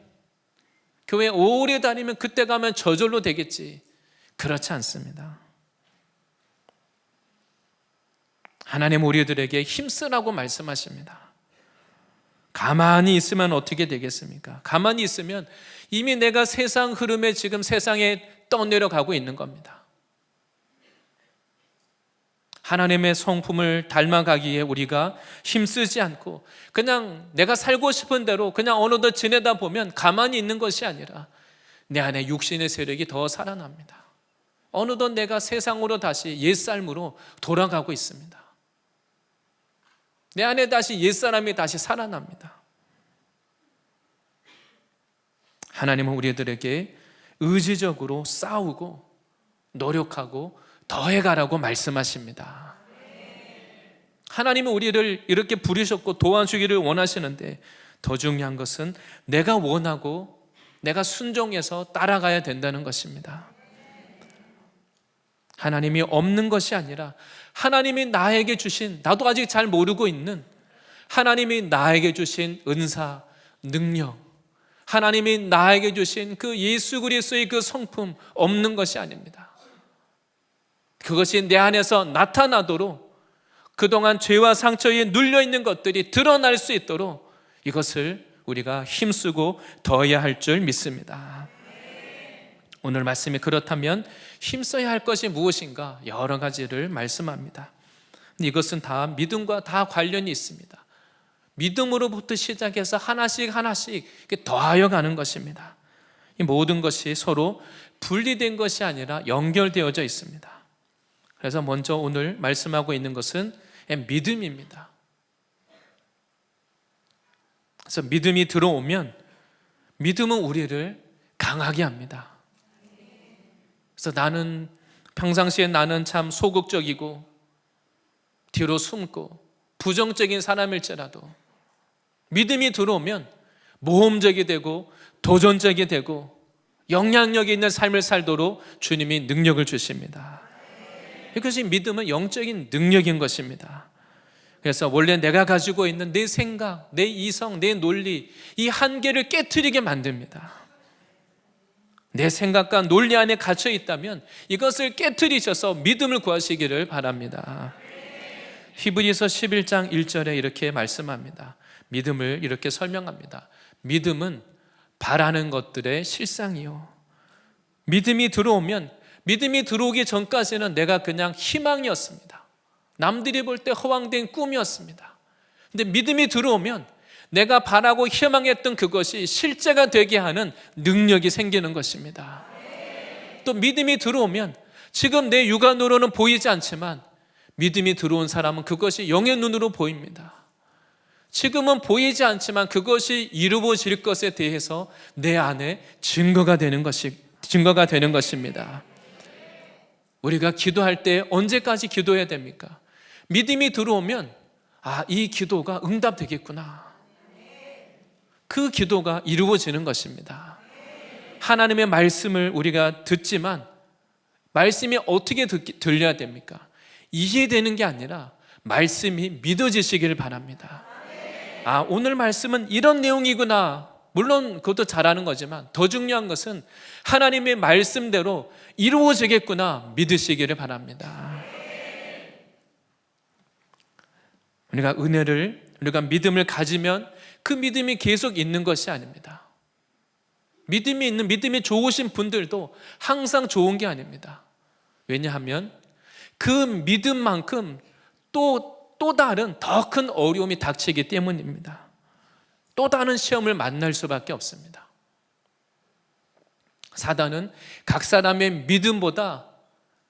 그때 가면 저절로 되겠지, 그렇지 않습니다. 하나님 우리들에게 힘쓰라고 말씀하십니다. 가만히 있으면 어떻게 되겠습니까? 가만히 있으면 이미 내가 세상 흐름에 지금 세상에 떠내려가고 있는 겁니다. 하나님의 성품을 닮아가기에 우리가 힘쓰지 않고 그냥 내가 살고 싶은 대로 그냥 어느덧 지내다 보면 가만히 있는 것이 아니라 내 안에 육신의 세력이 더 살아납니다. 어느덧 내가 세상으로 다시 옛삶으로 돌아가고 있습니다. 내 안에 다시 옛사람이 다시 살아납니다. 하나님은 우리들에게 의지적으로 싸우고 노력하고 더해가라고 말씀하십니다. 하나님은 우리를 이렇게 부르셨고 도와주기를 원하시는데 더 중요한 것은 내가 원하고 내가 순종해서 따라가야 된다는 것입니다. 하나님이 없는 것이 아니라 하나님이 나에게 주신, 나도 아직 잘 모르고 있는 하나님이 나에게 주신 은사, 능력, 하나님이 나에게 주신 그 예수 그리스도의 그 성품 없는 것이 아닙니다. 그것이 내 안에서 나타나도록 그동안 죄와 상처에 눌려있는 것들이 드러날 수 있도록 이것을 우리가 힘쓰고 더해야 할 줄 믿습니다. 오늘 말씀이 그렇다면 힘써야 할 것이 무엇인가 여러 가지를 말씀합니다. 이것은 다 믿음과 다 관련이 있습니다. 믿음으로부터 시작해서 하나씩 더하여 가는 것입니다. 이 모든 것이 서로 분리된 것이 아니라 연결되어져 있습니다. 그래서 먼저 오늘 말씀하고 있는 것은 믿음입니다. 그래서 믿음이 들어오면 믿음은 우리를 강하게 합니다. 그래서 평상시에 나는 참 소극적이고 뒤로 숨고 부정적인 사람일지라도 믿음이 들어오면 모험적이 되고 도전적이 되고 영향력이 있는 삶을 살도록 주님이 능력을 주십니다. 이것이 믿음은 영적인 능력인 것입니다. 그래서 원래 내가 가지고 있는 내 생각, 내 이성, 내 논리, 이 한계를 깨트리게 만듭니다. 내 생각과 논리 안에 갇혀 있다면 이것을 깨트리셔서 믿음을 구하시기를 바랍니다. 히브리서 11장 1절에 이렇게 말씀합니다. 믿음을 이렇게 설명합니다. 믿음은 바라는 것들의 실상이요. 믿음이 들어오기 전까지는 내가 그냥 희망이었습니다. 남들이 볼 때 허황된 꿈이었습니다. 근데 믿음이 들어오면 내가 바라고 희망했던 그것이 실제가 되게 하는 능력이 생기는 것입니다. 또 믿음이 들어오면 지금 내 육안으로는 보이지 않지만 믿음이 들어온 사람은 그것이 영의 눈으로 보입니다. 지금은 보이지 않지만 그것이 이루어질 것에 대해서 내 안에 증거가 되는 것입니다. 우리가 기도할 때 언제까지 기도해야 됩니까? 믿음이 들어오면 이 기도가 응답되겠구나. 그 기도가 이루어지는 것입니다. 하나님의 말씀을 우리가 듣지만 말씀이 어떻게 들려야 됩니까? 이해되는 게 아니라 말씀이 믿어지시기를 바랍니다. 오늘 말씀은 이런 내용이구나. 물론 그것도 잘하는 거지만 더 중요한 것은 하나님의 말씀대로 이루어지겠구나 믿으시기를 바랍니다. 우리가 믿음을 가지면 그 믿음이 계속 있는 것이 아닙니다. 믿음이 좋으신 분들도 항상 좋은 게 아닙니다. 왜냐하면 그 믿음만큼 또 다른 더 큰 어려움이 닥치기 때문입니다. 또 다른 시험을 만날 수밖에 없습니다. 사단은 각 사람의 믿음보다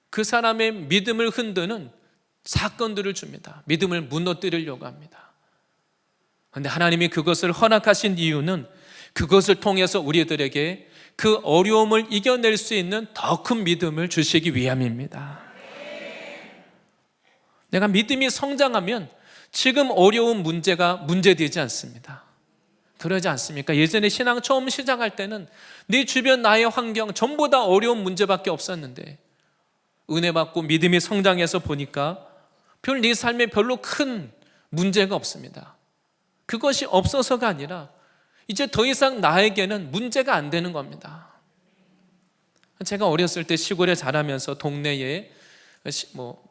그 사람의 믿음을 흔드는 사건들을 줍니다. 믿음을 무너뜨리려고 합니다. 그런데 하나님이 그것을 허락하신 이유는 그것을 통해서 우리들에게 그 어려움을 이겨낼 수 있는 더 큰 믿음을 주시기 위함입니다. 내가 믿음이 성장하면 지금 어려운 문제가 문제되지 않습니다. 그러지 않습니까? 예전에 신앙 처음 시작할 때는 내 주변 나의 환경 전부 다 어려운 문제밖에 없었는데 은혜 받고 믿음이 성장해서 보니까 내 삶에 별로 큰 문제가 없습니다. 그것이 없어서가 아니라 이제 더 이상 나에게는 문제가 안 되는 겁니다. 제가 어렸을 때 시골에 자라면서 동네에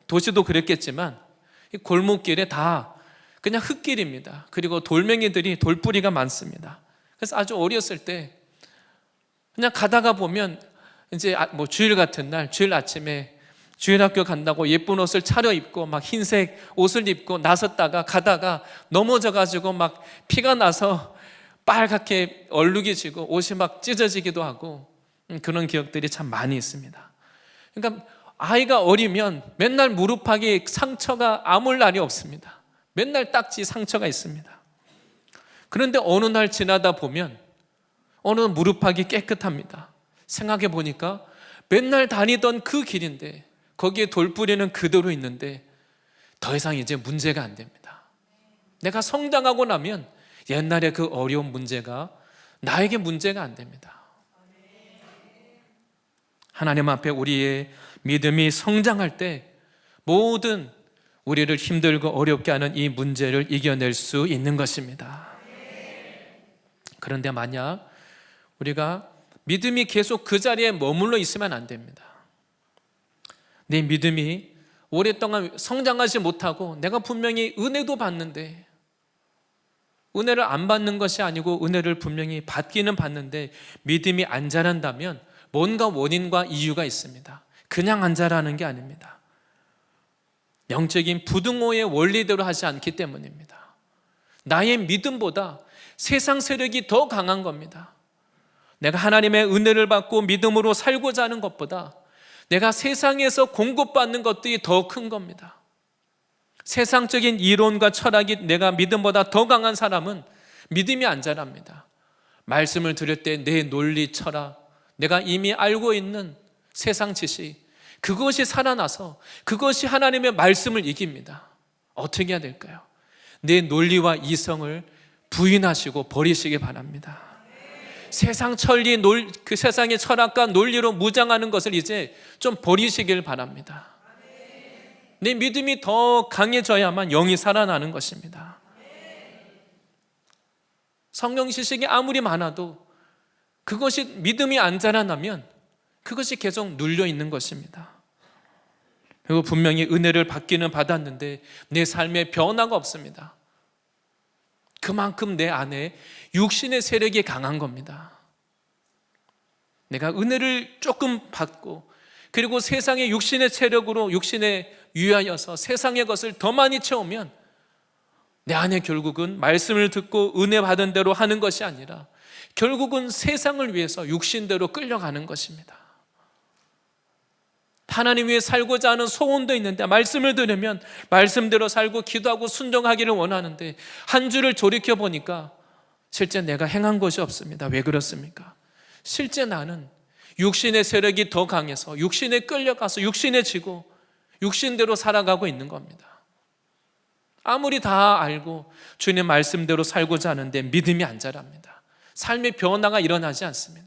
도시도 그랬겠지만 골목길에 다 그냥 흙길입니다. 그리고 돌뿌리가 많습니다. 그래서 아주 어렸을 때 그냥 가다가 보면 이제 주일 같은 날, 주일 아침에 주일학교 간다고 예쁜 옷을 차려입고 막 흰색 옷을 입고 나섰다가 가다가 넘어져가지고 막 피가 나서 빨갛게 얼룩이 지고 옷이 막 찢어지기도 하고 그런 기억들이 참 많이 있습니다. 그러니까 아이가 어리면 맨날 무릎팍에 상처가 아물 날이 없습니다. 맨날 딱지 상처가 있습니다. 그런데 어느 날 지나다 보면 어느 무릎팍이 깨끗합니다. 생각해 보니까 맨날 다니던 그 길인데 거기에 돌뿌리는 그대로 있는데 더 이상 이제 문제가 안 됩니다. 내가 성장하고 나면 옛날에 그 어려운 문제가 나에게 문제가 안 됩니다. 하나님 앞에 우리의 믿음이 성장할 때 모든 우리를 힘들고 어렵게 하는 이 문제를 이겨낼 수 있는 것입니다. 그런데 만약 우리가 믿음이 계속 그 자리에 머물러 있으면 안 됩니다. 내 믿음이 오랫동안 성장하지 못하고 내가 분명히 은혜도 받는데, 은혜를 안 받는 것이 아니고 은혜를 분명히 받기는 받는데 믿음이 안 자란다면 뭔가 원인과 이유가 있습니다. 그냥 안 자라는 게 아닙니다. 영적인 부등호의 원리대로 하지 않기 때문입니다. 나의 믿음보다 세상 세력이 더 강한 겁니다. 내가 하나님의 은혜를 받고 믿음으로 살고자 하는 것보다 내가 세상에서 공급받는 것들이 더 큰 겁니다. 세상적인 이론과 철학이 내가 믿음보다 더 강한 사람은 믿음이 안 자랍니다. 말씀을 들을 때 내 논리, 철학, 내가 이미 알고 있는 세상 지식, 그것이 살아나서 그것이 하나님의 말씀을 이깁니다. 어떻게 해야 될까요? 내 논리와 이성을 부인하시고 버리시기 바랍니다. 세상 천리, 그 세상의 철학과 논리로 무장하는 것을 이제 좀 버리시길 바랍니다. 내 믿음이 더 강해져야만 영이 살아나는 것입니다. 성경 지식이 아무리 많아도 그것이 믿음이 안 자라나면 그것이 계속 눌려 있는 것입니다. 그리고 분명히 은혜를 받기는 받았는데 내 삶에 변화가 없습니다. 그만큼 내 안에 육신의 세력이 강한 겁니다. 내가 은혜를 조금 받고 그리고 세상의 육신의 체력으로 육신에 유하여서 세상의 것을 더 많이 채우면 내 안에 결국은 말씀을 듣고 은혜 받은 대로 하는 것이 아니라 결국은 세상을 위해서 육신대로 끌려가는 것입니다. 하나님 위해 살고자 하는 소원도 있는데 말씀을 들으면 말씀대로 살고 기도하고 순종하기를 원하는데 한 주를 돌이켜 보니까 실제 내가 행한 것이 없습니다. 왜 그렇습니까? 실제 나는 육신의 세력이 더 강해서 육신에 끌려가서 육신에 지고 육신대로 살아가고 있는 겁니다. 아무리 다 알고 주님 말씀대로 살고자 하는데 믿음이 안 자랍니다. 삶의 변화가 일어나지 않습니다.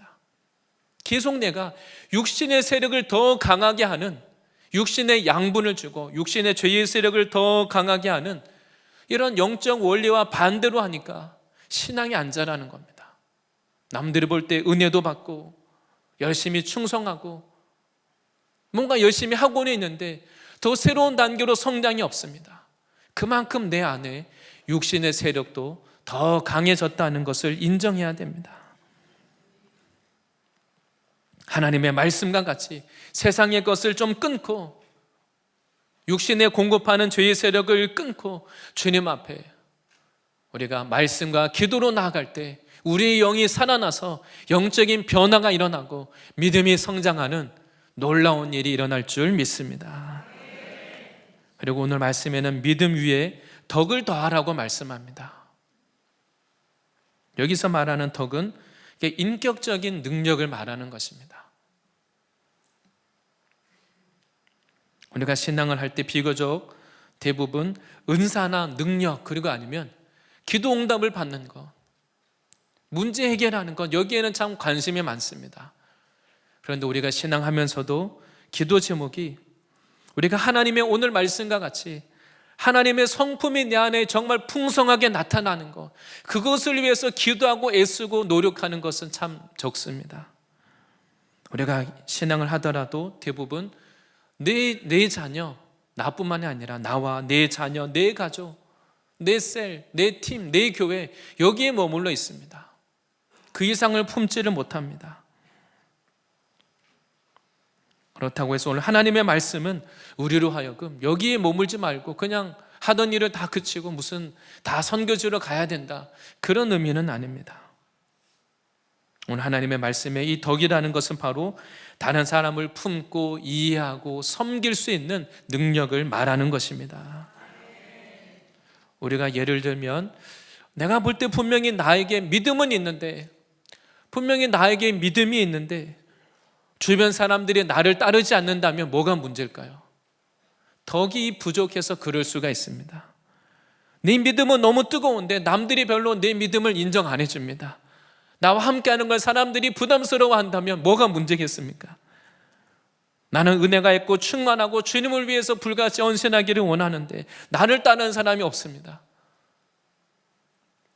계속 내가 육신의 세력을 더 강하게 하는, 육신의 양분을 주고 육신의 죄의 세력을 더 강하게 하는 이런 영적 원리와 반대로 하니까 신앙이 안 자라는 겁니다. 남들이 볼 때 은혜도 받고 열심히 충성하고 뭔가 열심히 하고는 있는데 더 새로운 단계로 성장이 없습니다. 그만큼 내 안에 육신의 세력도 더 강해졌다는 것을 인정해야 됩니다. 하나님의 말씀과 같이 세상의 것을 좀 끊고 육신에 공급하는 죄의 세력을 끊고 주님 앞에 우리가 말씀과 기도로 나아갈 때 우리의 영이 살아나서 영적인 변화가 일어나고 믿음이 성장하는 놀라운 일이 일어날 줄 믿습니다. 그리고 오늘 말씀에는 믿음 위에 덕을 더하라고 말씀합니다. 여기서 말하는 덕은 인격적인 능력을 말하는 것입니다. 우리가 신앙을 할 때 비교적 대부분 은사나 능력 그리고 아니면 기도 응답을 받는 것, 문제 해결하는 것, 여기에는 참 관심이 많습니다. 그런데 우리가 신앙하면서도 기도 제목이 우리가 하나님의 오늘 말씀과 같이 하나님의 성품이 내 안에 정말 풍성하게 나타나는 것, 그것을 위해서 기도하고 애쓰고 노력하는 것은 참 적습니다. 우리가 신앙을 하더라도 대부분 내 자녀, 나뿐만이 아니라 나와 내 자녀, 내 가족, 내 셀, 내 팀, 내 교회, 여기에 머물러 있습니다. 그 이상을 품지를 못합니다. 그렇다고 해서 오늘 하나님의 말씀은 우리로 하여금 여기에 머물지 말고 그냥 하던 일을 다 그치고 무슨 다 선교지로 가야 된다, 그런 의미는 아닙니다. 오늘 하나님의 말씀에 이 덕이라는 것은 바로 다른 사람을 품고 이해하고 섬길 수 있는 능력을 말하는 것입니다. 우리가 예를 들면 내가 볼 때 분명히 나에게 믿음은 있는데, 분명히 나에게 믿음이 있는데 주변 사람들이 나를 따르지 않는다면 뭐가 문제일까요? 덕이 부족해서 그럴 수가 있습니다. 내 믿음은 너무 뜨거운데 남들이 별로 내 믿음을 인정 안 해줍니다. 나와 함께하는 걸 사람들이 부담스러워한다면 뭐가 문제겠습니까? 나는 은혜가 있고 충만하고 주님을 위해서 불같이 헌신하기를 원하는데 나를 따르는 사람이 없습니다.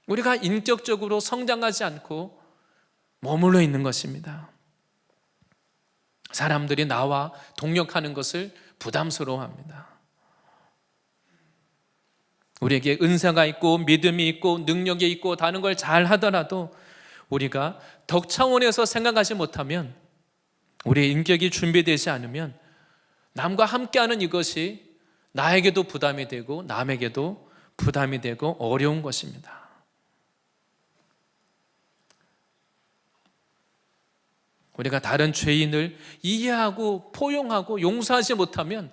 우리가 인격적으로 성장하지 않고 머물러 있는 것입니다. 사람들이 나와 동력하는 것을 부담스러워합니다. 우리에게 은사가 있고 믿음이 있고 능력이 있고 다른 걸 잘 하더라도 우리가 덕 차원에서 생각하지 못하면, 우리의 인격이 준비되지 않으면 남과 함께하는 이것이 나에게도 부담이 되고 남에게도 부담이 되고 어려운 것입니다. 우리가 다른 죄인을 이해하고 포용하고 용서하지 못하면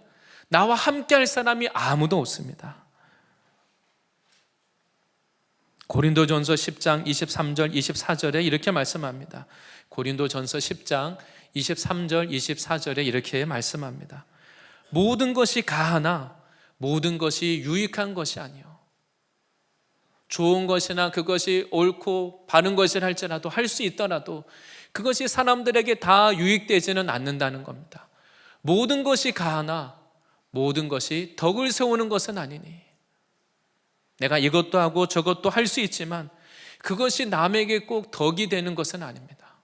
나와 함께할 사람이 아무도 없습니다. 고린도전서 10장 23절 24절에 이렇게 말씀합니다. 고린도전서 10장 23절 24절에 이렇게 말씀합니다. 모든 것이 가하나 모든 것이 유익한 것이 아니요, 좋은 것이나 그것이 옳고 바른 것이라 할지라도 할 수 있더라도 그것이 사람들에게 다 유익되지는 않는다는 겁니다. 모든 것이 가하나 모든 것이 덕을 세우는 것은 아니니, 내가 이것도 하고 저것도 할 수 있지만 그것이 남에게 꼭 덕이 되는 것은 아닙니다.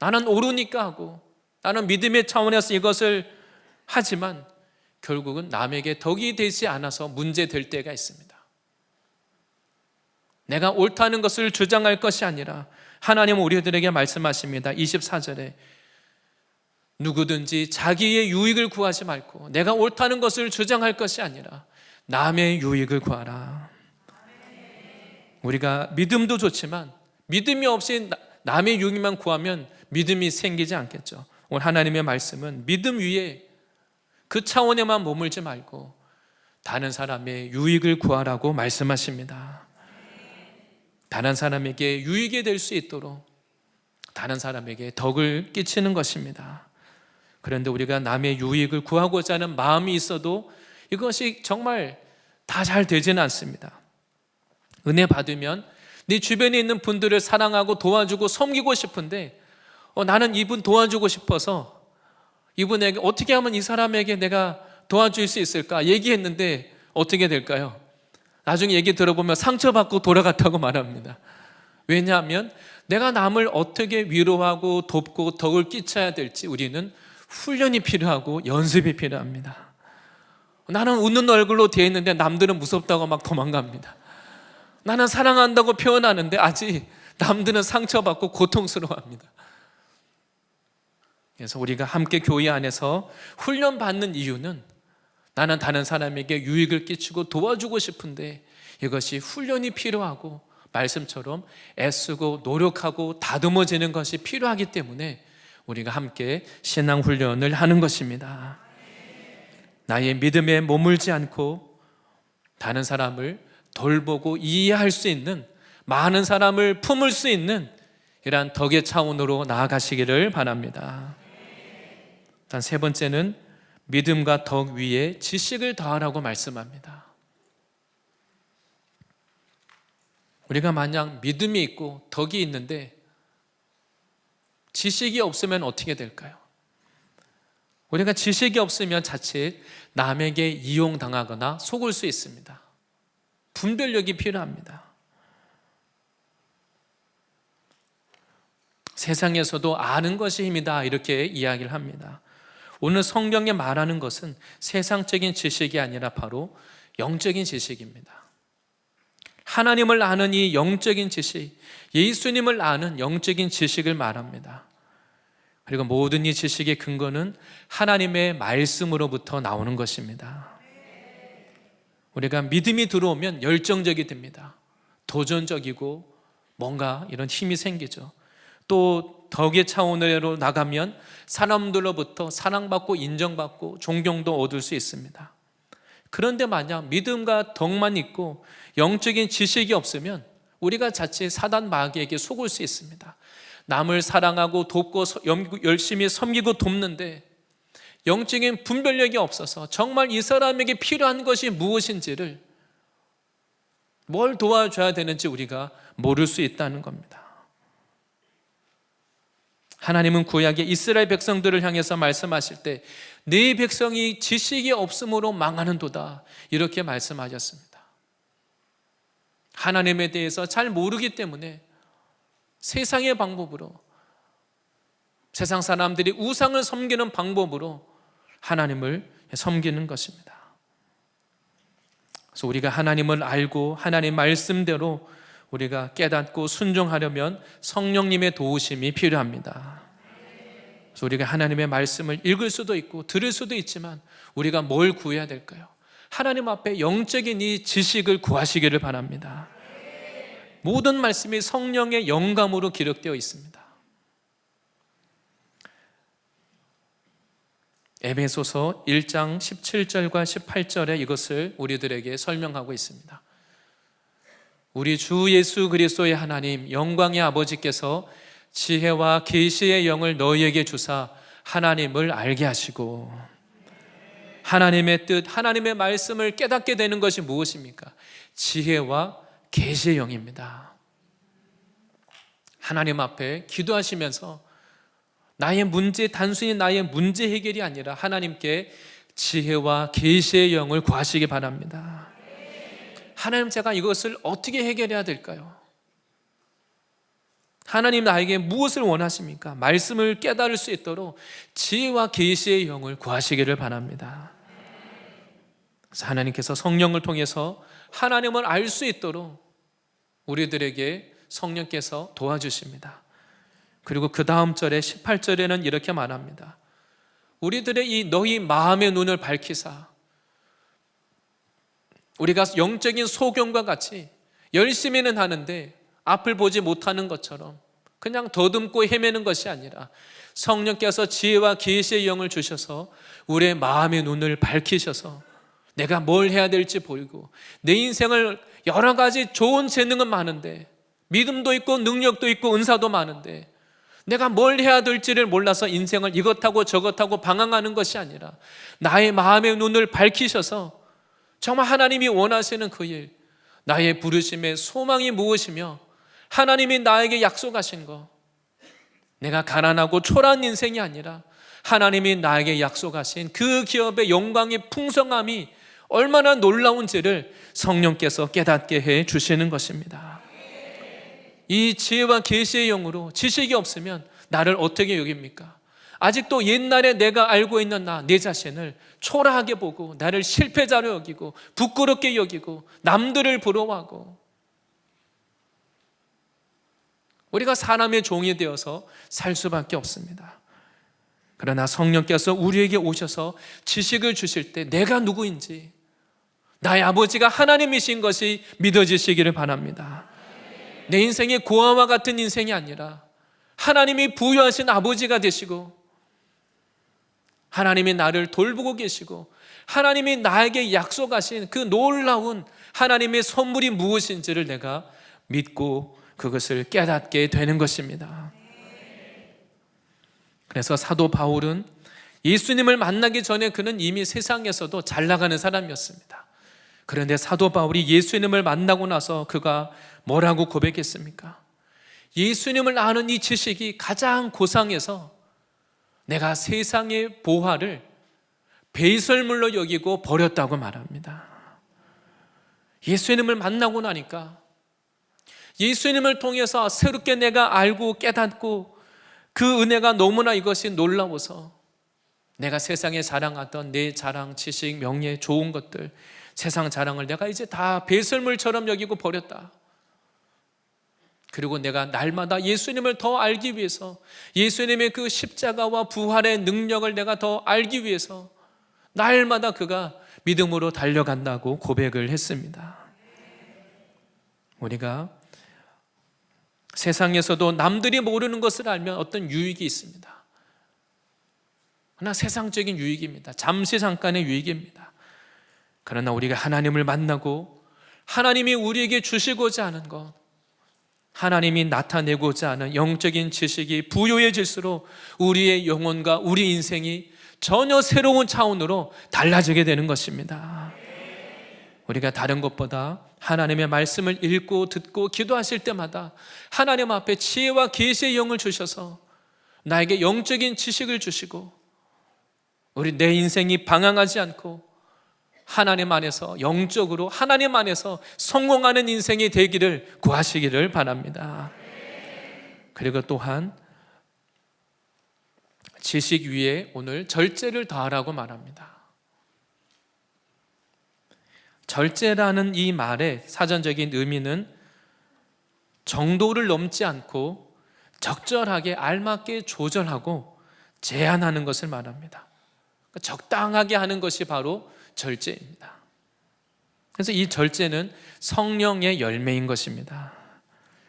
나는 옳으니까 하고 나는 믿음의 차원에서 이것을 하지만 결국은 남에게 덕이 되지 않아서 문제될 때가 있습니다. 내가 옳다는 것을 주장할 것이 아니라 하나님은 우리들에게 말씀하십니다. 24절에 누구든지 자기의 유익을 구하지 말고 내가 옳다는 것을 주장할 것이 아니라 남의 유익을 구하라. 우리가 믿음도 좋지만 믿음이 없이 남의 유익만 구하면 믿음이 생기지 않겠죠. 오늘 하나님의 말씀은 믿음 위에 그 차원에만 머물지 말고 다른 사람의 유익을 구하라고 말씀하십니다. 다른 사람에게 유익이 될 수 있도록 다른 사람에게 덕을 끼치는 것입니다. 그런데 우리가 남의 유익을 구하고자 하는 마음이 있어도 이것이 정말 다 잘 되지는 않습니다. 은혜 받으면 네 주변에 있는 분들을 사랑하고 도와주고 섬기고 싶은데 나는 이분 도와주고 싶어서 이분에게 어떻게 하면 이 사람에게 내가 도와줄 수 있을까 얘기했는데 어떻게 될까요? 나중에 얘기 들어보면 상처받고 돌아갔다고 말합니다. 왜냐하면 내가 남을 어떻게 위로하고 돕고 덕을 끼쳐야 될지 우리는 훈련이 필요하고 연습이 필요합니다. 나는 웃는 얼굴로 되어 있는데 남들은 무섭다고 막 도망갑니다. 나는 사랑한다고 표현하는데 아직 남들은 상처받고 고통스러워합니다. 그래서 우리가 함께 교회 안에서 훈련받는 이유는 나는 다른 사람에게 유익을 끼치고 도와주고 싶은데 이것이 훈련이 필요하고 말씀처럼 애쓰고 노력하고 다듬어지는 것이 필요하기 때문에 우리가 함께 신앙 훈련을 하는 것입니다. 나의 믿음에 머물지 않고 다른 사람을 돌보고 이해할 수 있는, 많은 사람을 품을 수 있는 이러한 덕의 차원으로 나아가시기를 바랍니다. 단 세 번째는 믿음과 덕 위에 지식을 더하라고 말씀합니다. 우리가 만약 믿음이 있고 덕이 있는데 지식이 없으면 어떻게 될까요? 우리가 지식이 없으면 자칫 남에게 이용당하거나 속을 수 있습니다. 분별력이 필요합니다. 세상에서도 아는 것이 힘이다 이렇게 이야기를 합니다. 오늘 성경에 말하는 것은 세상적인 지식이 아니라 바로 영적인 지식입니다. 하나님을 아는 이 영적인 지식, 예수님을 아는 영적인 지식을 말합니다. 그리고 모든 이 지식의 근거는 하나님의 말씀으로부터 나오는 것입니다. 우리가 믿음이 들어오면 열정적이 됩니다. 도전적이고 뭔가 이런 힘이 생기죠. 또 덕의 차원으로 나가면 사람들로부터 사랑받고 인정받고 존경도 얻을 수 있습니다. 그런데 만약 믿음과 덕만 있고 영적인 지식이 없으면 우리가 자칫 사단 마귀에게 속을 수 있습니다. 남을 사랑하고 돕고 열심히 섬기고 돕는데 영적인 분별력이 없어서 정말 이 사람에게 필요한 것이 무엇인지를, 뭘 도와줘야 되는지 우리가 모를 수 있다는 겁니다. 하나님은 구약의 이스라엘 백성들을 향해서 말씀하실 때 네 백성이 지식이 없으므로 망하는도다, 이렇게 말씀하셨습니다. 하나님에 대해서 잘 모르기 때문에 세상의 방법으로, 세상 사람들이 우상을 섬기는 방법으로 하나님을 섬기는 것입니다. 그래서 우리가 하나님을 알고 하나님 말씀대로 우리가 깨닫고 순종하려면 성령님의 도우심이 필요합니다. 그래서 우리가 하나님의 말씀을 읽을 수도 있고 들을 수도 있지만 우리가 뭘 구해야 될까요? 하나님 앞에 영적인 이 지식을 구하시기를 바랍니다. 모든 말씀이 성령의 영감으로 기록되어 있습니다. 에베소서 1장 17절과 18절에 이것을 우리들에게 설명하고 있습니다. 우리 주 예수 그리스도의 하나님 영광의 아버지께서 지혜와 계시의 영을 너희에게 주사 하나님을 알게 하시고, 하나님의 뜻, 하나님의 말씀을 깨닫게 되는 것이 무엇입니까? 지혜와 계시의 영입니다. 하나님 앞에 기도하시면서 나의 문제, 단순히 나의 문제 해결이 아니라 하나님께 지혜와 계시의 영을 구하시기 바랍니다. 하나님, 제가 이것을 어떻게 해결해야 될까요? 하나님, 나에게 무엇을 원하십니까? 말씀을 깨달을 수 있도록 지혜와 계시의 영을 구하시기를 바랍니다. 그래서 하나님께서 성령을 통해서 하나님을 알 수 있도록 우리들에게 성령께서 도와주십니다. 그리고 그 다음 절에 18절에는 이렇게 말합니다. 우리들의 이 너희 마음의 눈을 밝히사, 우리가 영적인 소경과 같이 열심히는 하는데 앞을 보지 못하는 것처럼 그냥 더듬고 헤매는 것이 아니라 성령께서 지혜와 계시의 영을 주셔서 우리의 마음의 눈을 밝히셔서 내가 뭘 해야 될지 보이고, 내 인생을 여러 가지 좋은 재능은 많은데, 믿음도 있고 능력도 있고 은사도 많은데 내가 뭘 해야 될지를 몰라서 인생을 이것하고 저것하고 방황하는 것이 아니라 나의 마음의 눈을 밝히셔서 정말 하나님이 원하시는 그 일, 나의 부르심의 소망이 무엇이며 하나님이 나에게 약속하신 것, 내가 가난하고 초라한 인생이 아니라 하나님이 나에게 약속하신 그 기업의 영광의 풍성함이 얼마나 놀라운지를 성령께서 깨닫게 해 주시는 것입니다. 이 지혜와 계시의 영으로 지식이 없으면 나를 어떻게 여깁니까? 아직도 옛날에 내가 알고 있는 내 자신을 초라하게 보고 나를 실패자로 여기고 부끄럽게 여기고 남들을 부러워하고, 우리가 사람의 종이 되어서 살 수밖에 없습니다. 그러나 성령께서 우리에게 오셔서 지식을 주실 때 내가 누구인지, 나의 아버지가 하나님이신 것이 믿어지시기를 바랍니다. 내 인생의 고아와 같은 인생이 아니라 하나님이 부여하신 아버지가 되시고, 하나님이 나를 돌보고 계시고, 하나님이 나에게 약속하신 그 놀라운 하나님의 선물이 무엇인지를 내가 믿고 그것을 깨닫게 되는 것입니다. 그래서 사도 바울은 예수님을 만나기 전에 그는 이미 세상에서도 잘 나가는 사람이었습니다. 그런데 사도 바울이 예수님을 만나고 나서 그가 뭐라고 고백했습니까? 예수님을 아는 이 지식이 가장 고상해서 내가 세상의 보화를 배설물로 여기고 버렸다고 말합니다. 예수님을 만나고 나니까, 예수님을 통해서 새롭게 내가 알고 깨닫고 그 은혜가 너무나 이것이 놀라워서 내가 세상에 자랑하던 내 자랑, 지식, 명예, 좋은 것들, 세상 자랑을 내가 이제 다 배설물처럼 여기고 버렸다. 그리고 내가 날마다 예수님을 더 알기 위해서, 예수님의 그 십자가와 부활의 능력을 내가 더 알기 위해서 날마다 그가 믿음으로 달려간다고 고백을 했습니다. 우리가 세상에서도 남들이 모르는 것을 알면 어떤 유익이 있습니다. 그러나 세상적인 유익입니다. 잠시 잠깐의 유익입니다. 그러나 우리가 하나님을 만나고 하나님이 우리에게 주시고자 하는 것, 하나님이 나타내고자 하는 영적인 지식이 부요해질수록 우리의 영혼과 우리 인생이 전혀 새로운 차원으로 달라지게 되는 것입니다. 우리가 다른 것보다 하나님의 말씀을 읽고 듣고 기도하실 때마다 하나님 앞에 지혜와 계시의 영을 주셔서 나에게 영적인 지식을 주시고 내 인생이 방황하지 않고 하나님 안에서 영적으로 하나님 안에서 성공하는 인생이 되기를 구하시기를 바랍니다. 그리고 또한 지식 위에 오늘 절제를 더하라고 말합니다. 절제라는 이 말의 사전적인 의미는 정도를 넘지 않고 적절하게 알맞게 조절하고 제한하는 것을 말합니다. 적당하게 하는 것이 바로 절제입니다. 그래서 이 절제는 성령의 열매인 것입니다.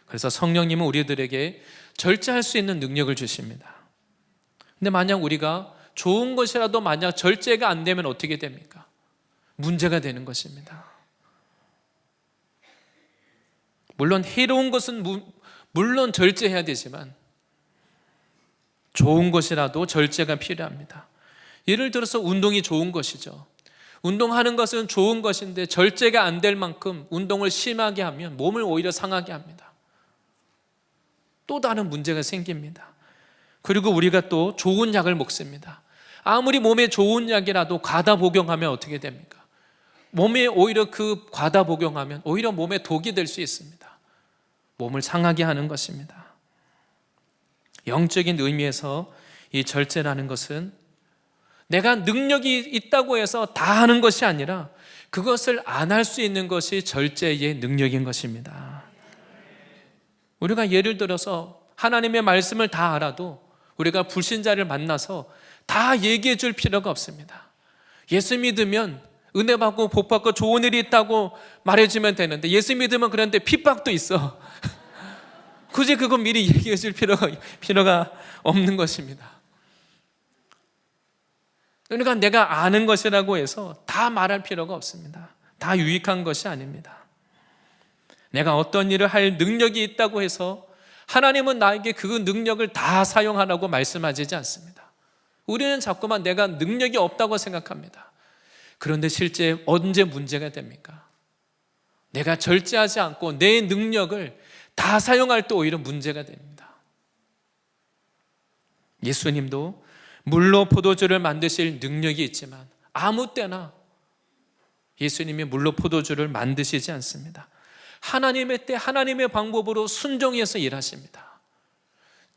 그래서 성령님은 우리들에게 절제할 수 있는 능력을 주십니다. 근데 만약 우리가 좋은 것이라도 만약 절제가 안 되면 어떻게 됩니까? 문제가 되는 것입니다. 물론 해로운 것은 물론 절제해야 되지만 좋은 것이라도 절제가 필요합니다. 예를 들어서 운동이 좋은 것이죠. 운동하는 것은 좋은 것인데 절제가 안 될 만큼 운동을 심하게 하면 몸을 오히려 상하게 합니다. 또 다른 문제가 생깁니다. 그리고 우리가 또 좋은 약을 먹습니다. 아무리 몸에 좋은 약이라도 과다 복용하면 어떻게 됩니까? 몸에 오히려 그 과다 복용하면 오히려 몸에 독이 될 수 있습니다. 몸을 상하게 하는 것입니다. 영적인 의미에서 이 절제라는 것은 내가 능력이 있다고 해서 다 하는 것이 아니라 그것을 안 할 수 있는 것이 절제의 능력인 것입니다. 우리가 예를 들어서 하나님의 말씀을 다 알아도 우리가 불신자를 만나서 다 얘기해 줄 필요가 없습니다. 예수 믿으면 은혜 받고 복 받고 좋은 일이 있다고 말해주면 되는데 예수 믿으면 그런데 핍박도 있어. 굳이 그거 미리 얘기해 줄 필요가 없는 것입니다. 그러니까 내가 아는 것이라고 해서 다 말할 필요가 없습니다. 다 유익한 것이 아닙니다. 내가 어떤 일을 할 능력이 있다고 해서 하나님은 나에게 그 능력을 다 사용하라고 말씀하시지 않습니다. 우리는 자꾸만 내가 능력이 없다고 생각합니다. 그런데 실제 언제 문제가 됩니까? 내가 절제하지 않고 내 능력을 다 사용할 때 오히려 문제가 됩니다. 예수님도 물로 포도주를 만드실 능력이 있지만 아무 때나 예수님이 물로 포도주를 만드시지 않습니다. 하나님의 때 하나님의 방법으로 순종해서 일하십니다.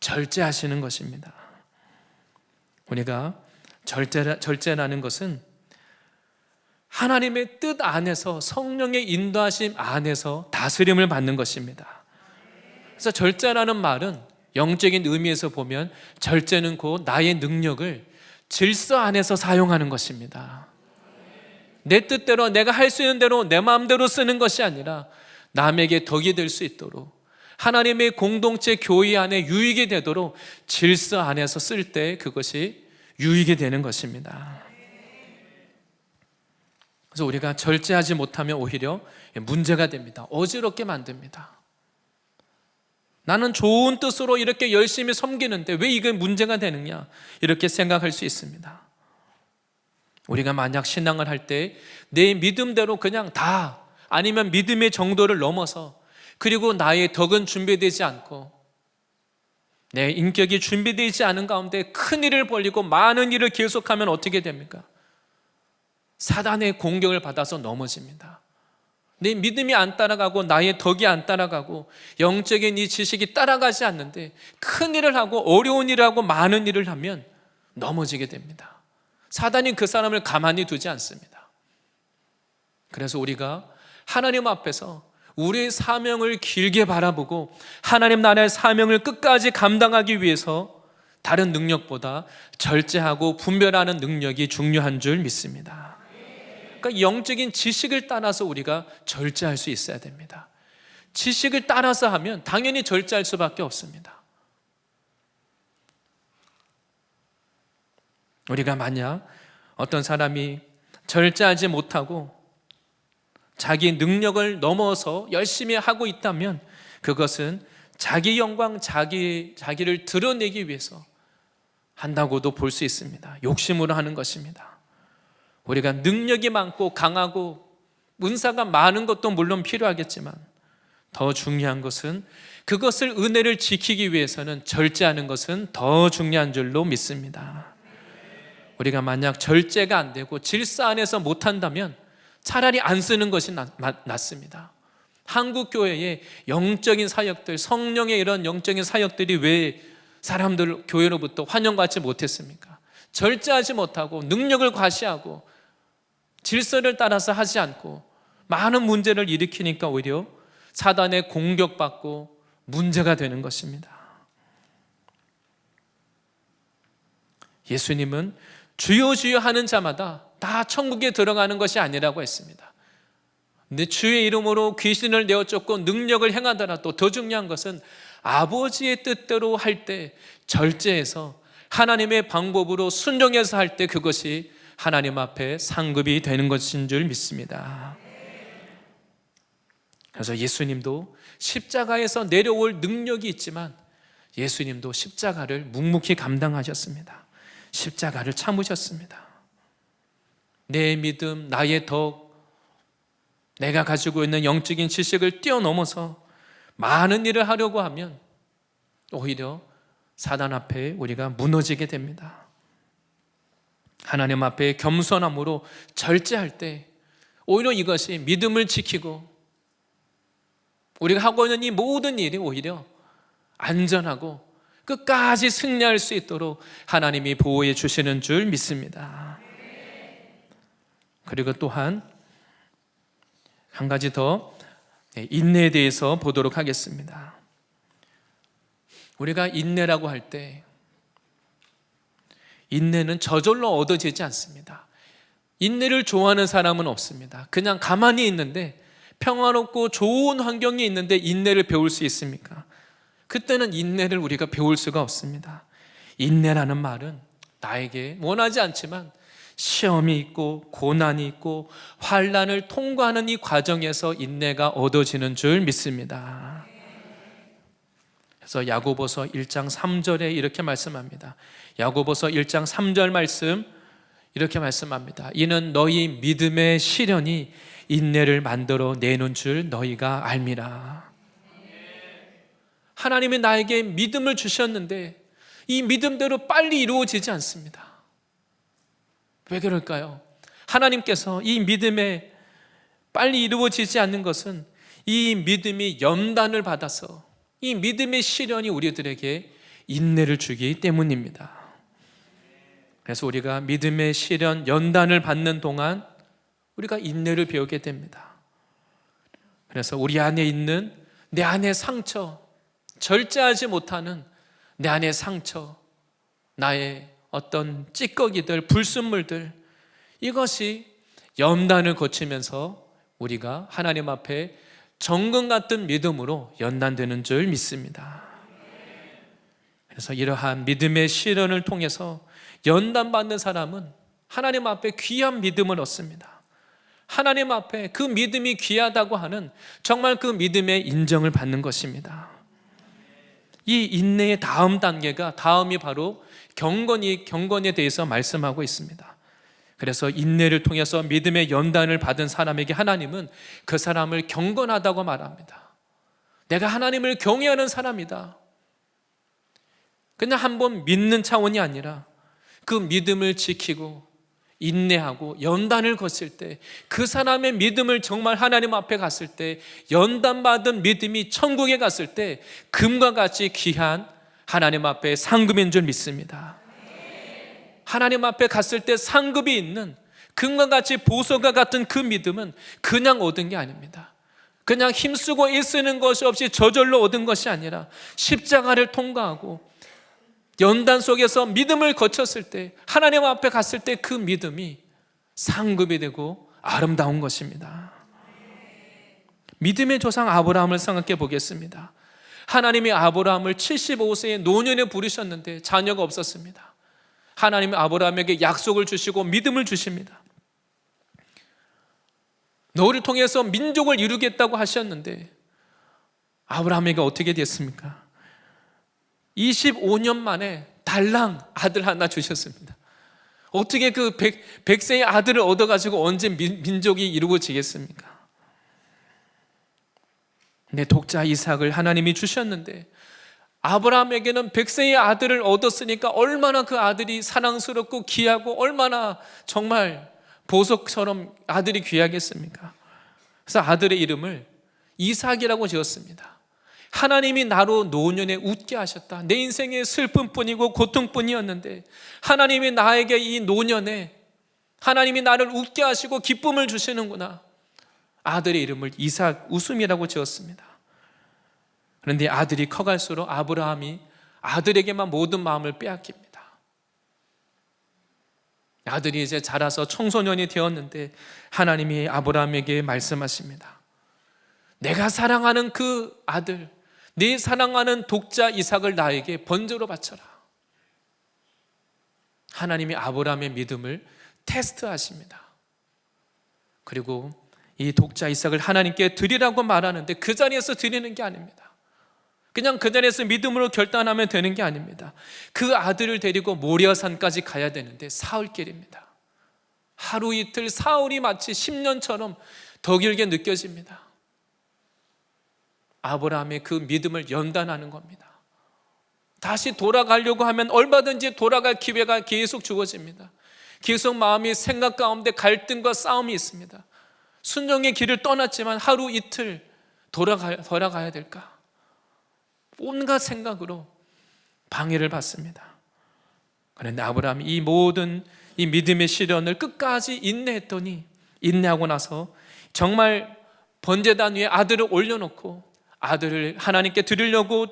절제하시는 것입니다. 우리가 절제라는 것은 하나님의 뜻 안에서 성령의 인도하심 안에서 다스림을 받는 것입니다. 그래서 절제라는 말은 영적인 의미에서 보면 절제는 곧 나의 능력을 질서 안에서 사용하는 것입니다. 내 뜻대로 내가 할 수 있는 대로 내 마음대로 쓰는 것이 아니라 남에게 덕이 될 수 있도록 하나님의 공동체 교회 안에 유익이 되도록 질서 안에서 쓸 때 그것이 유익이 되는 것입니다. 그래서 우리가 절제하지 못하면 오히려 문제가 됩니다. 어지럽게 만듭니다. 나는 좋은 뜻으로 이렇게 열심히 섬기는데 왜 이게 문제가 되느냐 이렇게 생각할 수 있습니다. 우리가 만약 신앙을 할 때 내 믿음대로 그냥 다 아니면 믿음의 정도를 넘어서 그리고 나의 덕은 준비되지 않고 내 인격이 준비되지 않은 가운데 큰 일을 벌이고 많은 일을 계속하면 어떻게 됩니까? 사단의 공격을 받아서 넘어집니다. 내 믿음이 안 따라가고 나의 덕이 안 따라가고 영적인 이 지식이 따라가지 않는데 큰 일을 하고 어려운 일을 하고 많은 일을 하면 넘어지게 됩니다. 사단이 그 사람을 가만히 두지 않습니다. 그래서 우리가 하나님 앞에서 우리의 사명을 길게 바라보고 하나님 나라의 사명을 끝까지 감당하기 위해서 다른 능력보다 절제하고 분별하는 능력이 중요한 줄 믿습니다. 그러니까 영적인 지식을 따라서 우리가 절제할 수 있어야 됩니다. 지식을 따라서 하면 당연히 절제할 수밖에 없습니다. 우리가 만약 어떤 사람이 절제하지 못하고 자기 능력을 넘어서 열심히 하고 있다면 그것은 자기 영광, 자기를 드러내기 위해서 한다고도 볼 수 있습니다. 욕심으로 하는 것입니다. 우리가 능력이 많고 강하고 은사가 많은 것도 물론 필요하겠지만 더 중요한 것은 그것을 은혜를 지키기 위해서는 절제하는 것은 더 중요한 줄로 믿습니다. 우리가 만약 절제가 안 되고 질서 안에서 못한다면 차라리 안 쓰는 것이 낫습니다. 한국 교회의 영적인 사역들, 성령의 이런 영적인 사역들이 왜 사람들 교회로부터 환영받지 못했습니까? 절제하지 못하고 능력을 과시하고 질서를 따라서 하지 않고 많은 문제를 일으키니까 오히려 사단의 공격받고 문제가 되는 것입니다. 예수님은 주여 주여 하는 자마다 다 천국에 들어가는 것이 아니라고 했습니다. 근데 주의 이름으로 귀신을 내어 쫓고 능력을 행하더라도 더 중요한 것은 아버지의 뜻대로 할 때 절제해서 하나님의 방법으로 순종해서 할 때 그것이 하나님 앞에 상급이 되는 것인 줄 믿습니다. 그래서 예수님도 십자가에서 내려올 능력이 있지만 예수님도 십자가를 묵묵히 감당하셨습니다. 십자가를 참으셨습니다. 내 믿음, 나의 덕, 내가 가지고 있는 영적인 지식을 뛰어넘어서 많은 일을 하려고 하면 오히려 사단 앞에 우리가 무너지게 됩니다. 하나님 앞에 겸손함으로 절제할 때 오히려 이것이 믿음을 지키고 우리가 하고 있는 이 모든 일이 오히려 안전하고 끝까지 승리할 수 있도록 하나님이 보호해 주시는 줄 믿습니다. 그리고 또한 한 가지 더 인내에 대해서 보도록 하겠습니다. 우리가 인내라고 할 때 인내는 저절로 얻어지지 않습니다. 인내를 좋아하는 사람은 없습니다. 그냥 가만히 있는데 평화롭고 좋은 환경이 있는데 인내를 배울 수 있습니까? 그때는 인내를 우리가 배울 수가 없습니다. 인내라는 말은 나에게 원하지 않지만 시험이 있고 고난이 있고 환난을 통과하는 이 과정에서 인내가 얻어지는 줄 믿습니다. 그래서 야고보서 1장 3절에 이렇게 말씀합니다. 야고보서 1장 3절 말씀 이렇게 말씀합니다. 이는 너희 믿음의 시련이 인내를 만들어 내는 줄 너희가 알미라. 하나님이 나에게 믿음을 주셨는데 이 믿음대로 빨리 이루어지지 않습니다. 왜 그럴까요? 하나님께서 이 믿음에 빨리 이루어지지 않는 것은 이 믿음이 연단을 받아서 이 믿음의 시련이 우리들에게 인내를 주기 때문입니다. 그래서 우리가 믿음의 시련, 연단을 받는 동안 우리가 인내를 배우게 됩니다. 그래서 우리 안에 있는 내 안의 상처, 절제하지 못하는 내 안의 상처, 나의 어떤 찌꺼기들, 불순물들, 이것이 연단을 거치면서 우리가 하나님 앞에 정금 같은 믿음으로 연단되는 줄 믿습니다. 그래서 이러한 믿음의 시련을 통해서 연단받는 사람은 하나님 앞에 귀한 믿음을 얻습니다. 하나님 앞에 그 믿음이 귀하다고 하는 정말 그 믿음의 인정을 받는 것입니다. 이 인내의 다음 단계가 다음이 바로 경건에 대해서 말씀하고 있습니다. 그래서 인내를 통해서 믿음의 연단을 받은 사람에게 하나님은 그 사람을 경건하다고 말합니다. 내가 하나님을 경외하는 사람이다. 그냥 한번 믿는 차원이 아니라 그 믿음을 지키고 인내하고 연단을 거칠 때 그 사람의 믿음을 정말 하나님 앞에 갔을 때 연단받은 믿음이 천국에 갔을 때 금과 같이 귀한 하나님 앞에 상급인 줄 믿습니다. 하나님 앞에 갔을 때 상급이 있는 금과 같이 보석과 같은 그 믿음은 그냥 얻은 게 아닙니다. 그냥 힘쓰고 애쓰는 것이 없이 저절로 얻은 것이 아니라 십자가를 통과하고 연단 속에서 믿음을 거쳤을 때 하나님 앞에 갔을 때 그 믿음이 상급이 되고 아름다운 것입니다. 믿음의 조상 아브라함을 생각해 보겠습니다. 하나님이 아브라함을 75세의 노년에 부르셨는데 자녀가 없었습니다. 하나님이 아브라함에게 약속을 주시고 믿음을 주십니다. 너를 통해서 민족을 이루겠다고 하셨는데 아브라함에게 어떻게 됐습니까? 25년 만에 달랑 아들 하나 주셨습니다. 어떻게 그 100세의 아들을 얻어가지고 언제 민족이 이루어지겠습니까? 내 독자 이삭을 하나님이 주셨는데 아브라함에게는 100세의 아들을 얻었으니까 얼마나 그 아들이 사랑스럽고 귀하고 얼마나 정말 보석처럼 아들이 귀하겠습니까? 그래서 아들의 이름을 이삭이라고 지었습니다. 하나님이 나로 노년에 웃게 하셨다. 내 인생의 슬픔뿐이고 고통뿐이었는데 하나님이 나에게 이 노년에 하나님이 나를 웃게 하시고 기쁨을 주시는구나. 아들의 이름을 이삭 웃음이라고 지었습니다. 그런데 아들이 커갈수록 아브라함이 아들에게만 모든 마음을 빼앗깁니다. 아들이 이제 자라서 청소년이 되었는데 하나님이 아브라함에게 말씀하십니다. 내가 사랑하는 그 아들, 네 사랑하는 독자 이삭을 나에게 번제로 바쳐라. 하나님이 아브라함의 믿음을 테스트하십니다. 그리고 이 독자 이삭을 하나님께 드리라고 말하는데 그 자리에서 드리는 게 아닙니다. 그냥 그 자리에서 믿음으로 결단하면 되는 게 아닙니다. 그 아들을 데리고 모리아산까지 가야 되는데 사흘길입니다. 하루 이틀 사흘이 마치 10년처럼 더 길게 느껴집니다. 아브라함의 그 믿음을 연단하는 겁니다. 다시 돌아가려고 하면 얼마든지 돌아갈 기회가 계속 주어집니다. 계속 마음이 생각 가운데 갈등과 싸움이 있습니다. 순종의 길을 떠났지만 하루 이틀 돌아가야 될까? 온갖 생각으로 방해를 받습니다. 그런데 아브라함이 이 모든 이 믿음의 시련을 끝까지 인내했더니 인내하고 나서 정말 번제단 위에 아들을 올려놓고 아들을 하나님께 드리려고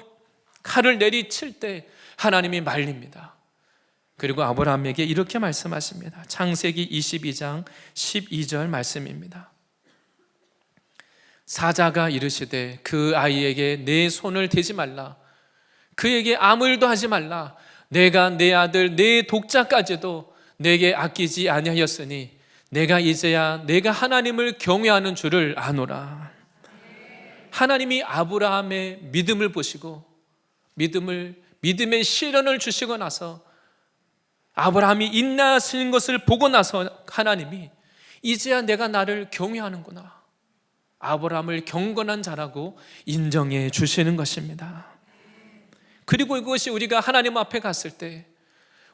칼을 내리칠 때 하나님이 말립니다. 그리고 아브라함에게 이렇게 말씀하십니다. 창세기 22장 12절 말씀입니다. 사자가 이르시되 그 아이에게 내 손을 대지 말라. 그에게 아무 일도 하지 말라. 내가 내 아들 내 독자까지도 내게 아끼지 아니하였으니 내가 이제야 내가 하나님을 경외하는 줄을 아노라. 하나님이 아브라함의 믿음을 보시고 믿음의 시련을 주시고 나서 아브라함이 인내하시는 것을 보고 나서 하나님이 이제야 내가 나를 경외하는구나. 아브라함을 경건한 자라고 인정해 주시는 것입니다. 그리고 이것이 우리가 하나님 앞에 갔을 때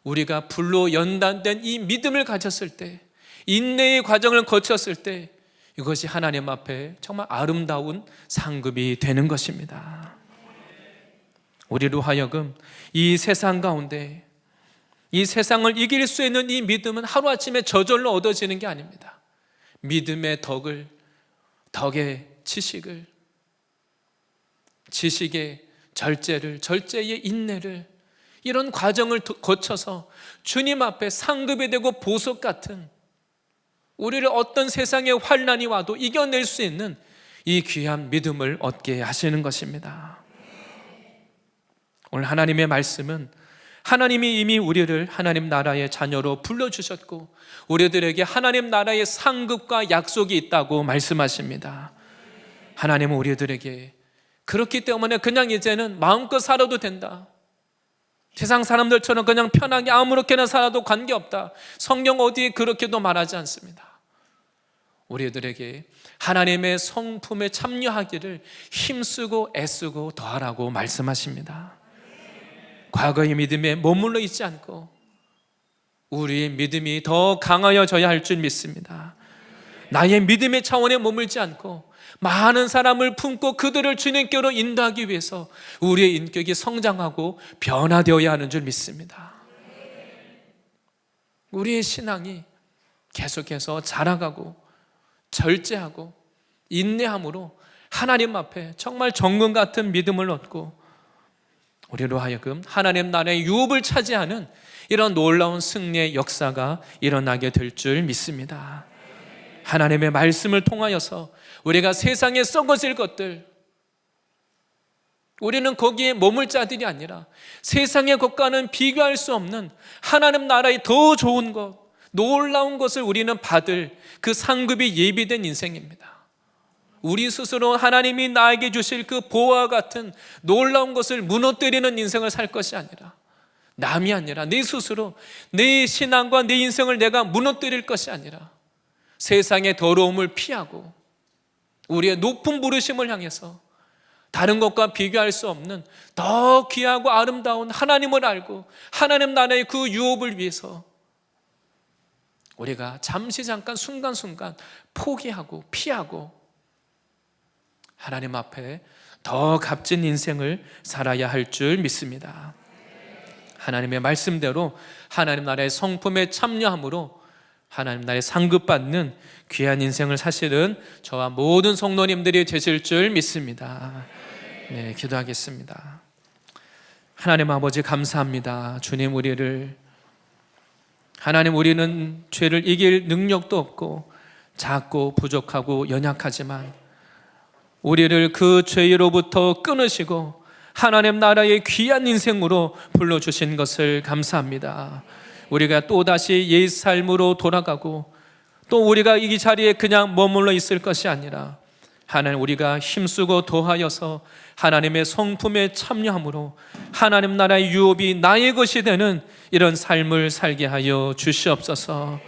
우리가 불로 연단된 이 믿음을 가졌을 때 인내의 과정을 거쳤을 때 이것이 하나님 앞에 정말 아름다운 상급이 되는 것입니다. 우리로 하여금 이 세상 가운데 이 세상을 이길 수 있는 이 믿음은 하루아침에 저절로 얻어지는 게 아닙니다. 믿음의 덕의 지식의 절제를, 절제의 인내를 이런 과정을 거쳐서 주님 앞에 상급이 되고 보석 같은 우리를 어떤 세상의 환난이 와도 이겨낼 수 있는 이 귀한 믿음을 얻게 하시는 것입니다. 오늘 하나님의 말씀은 하나님이 이미 우리를 하나님 나라의 자녀로 불러주셨고 우리들에게 하나님 나라의 상급과 약속이 있다고 말씀하십니다. 하나님은 우리들에게 그렇기 때문에 그냥 이제는 마음껏 살아도 된다. 세상 사람들처럼 그냥 편하게 아무렇게나 살아도 관계없다. 성경 어디에 그렇게도 말하지 않습니다. 우리들에게 하나님의 성품에 참여하기를 힘쓰고 애쓰고 더하라고 말씀하십니다. 과거의 믿음에 머물러 있지 않고 우리의 믿음이 더 강하여져야 할 줄 믿습니다. 나의 믿음의 차원에 머물지 않고 많은 사람을 품고 그들을 주님께로 인도하기 위해서 우리의 인격이 성장하고 변화되어야 하는 줄 믿습니다. 우리의 신앙이 계속해서 자라가고 절제하고 인내함으로 하나님 앞에 정말 정금 같은 믿음을 얻고 우리로 하여금 하나님 나라의 유업을 차지하는 이런 놀라운 승리의 역사가 일어나게 될 줄 믿습니다. 하나님의 말씀을 통하여서 우리가 세상에 썩어질 것들, 우리는 거기에 머물 자들이 아니라 세상의 것과는 비교할 수 없는 하나님 나라의 더 좋은 것, 놀라운 것을 우리는 받을 그 상급이 예비된 인생입니다. 우리 스스로 하나님이 나에게 주실 그 보화와 같은 놀라운 것을 무너뜨리는 인생을 살 것이 아니라, 남이 아니라 내 스스로 내 신앙과 내 인생을 내가 무너뜨릴 것이 아니라 세상의 더러움을 피하고 우리의 높은 부르심을 향해서 다른 것과 비교할 수 없는 더 귀하고 아름다운 하나님을 알고 하나님 나라의 그 유업을 위해서 우리가 잠시 잠깐 순간순간 포기하고 피하고 하나님 앞에 더 값진 인생을 살아야 할 줄 믿습니다. 하나님의 말씀대로 하나님 나라의 성품에 참여함으로 하나님 나라의 상급받는 귀한 인생을 사시는 저와 모든 성도님들이 되실 줄 믿습니다. 네, 기도하겠습니다. 하나님 아버지 감사합니다. 주님, 우리는 죄를 이길 능력도 없고 작고 부족하고 연약하지만 우리를 그 죄로부터 끊으시고 하나님 나라의 귀한 인생으로 불러주신 것을 감사합니다. 우리가 또다시 옛 삶으로 돌아가고 또 우리가 이 자리에 그냥 머물러 있을 것이 아니라 하나님, 우리가 힘쓰고 도하여서 하나님의 성품에 참여함으로 하나님 나라의 유업이 나의 것이 되는 이런 삶을 살게 하여 주시옵소서.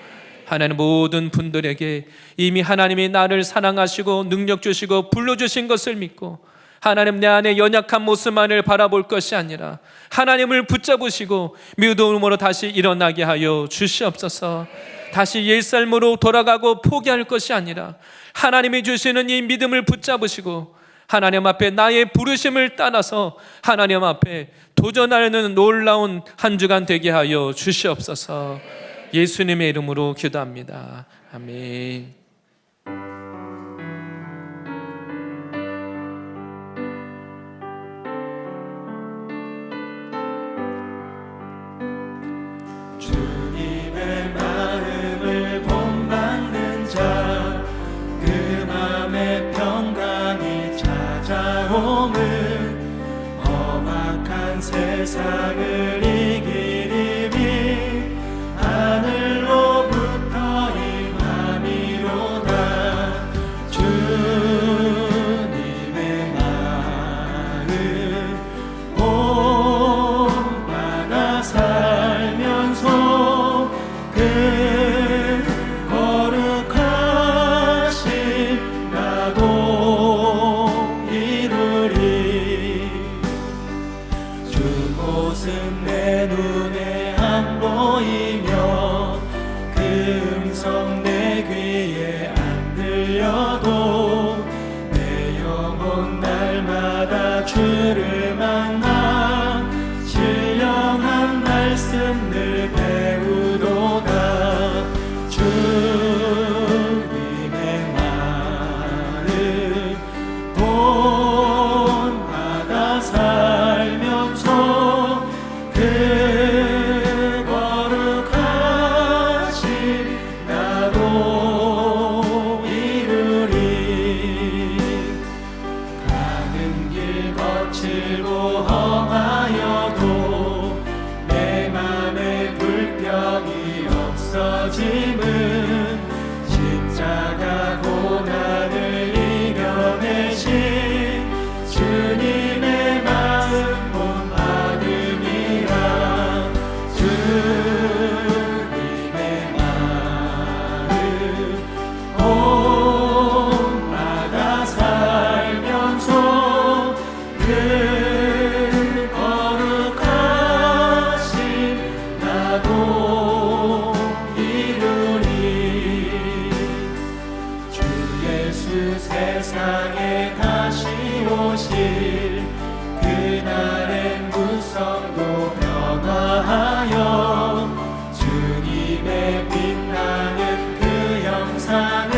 하나님, 모든 분들에게 이미 하나님이 나를 사랑하시고 능력 주시고 불러주신 것을 믿고 하나님 내 안에 연약한 모습만을 바라볼 것이 아니라 하나님을 붙잡으시고 믿음으로 다시 일어나게 하여 주시옵소서. 다시 옛삶으로 돌아가고 포기할 것이 아니라 하나님이 주시는 이 믿음을 붙잡으시고 하나님 앞에 나의 부르심을 따라서 하나님 앞에 도전하는 놀라운 한 주간 되게 하여 주시옵소서. 예수님의 이름으로 기도합니다. 아멘. 주님의 마음을 본받는 자, 그 맘에 평강이 찾아오면 험악한 세상을 이기리니 하늘로부터 임함이로다. 주님의 마음 본받아 살면서 그 거룩하신 나도 이루리. 주 모습 내 눈에 안 보이며 그 음성 내 귀에 안 들려도 내 영혼 날마다 주를 만나 신령한 말씀 늘 배우도다. 주님의 마음 본받아 살면서 그 거룩하신 나도 이루리. 가는 길 거칠고 험하여도 내 맘에 불평이 없어짐은 십자가 고난을 이겨내신 주님의 마음 본받음이라. 주님의 마음 본받아 살면서 그 거룩하신 나도 이루리. 주 예수 세상에 다시 오실 그날엔 무성도 변화하여 주님의 빛나는 그 영상을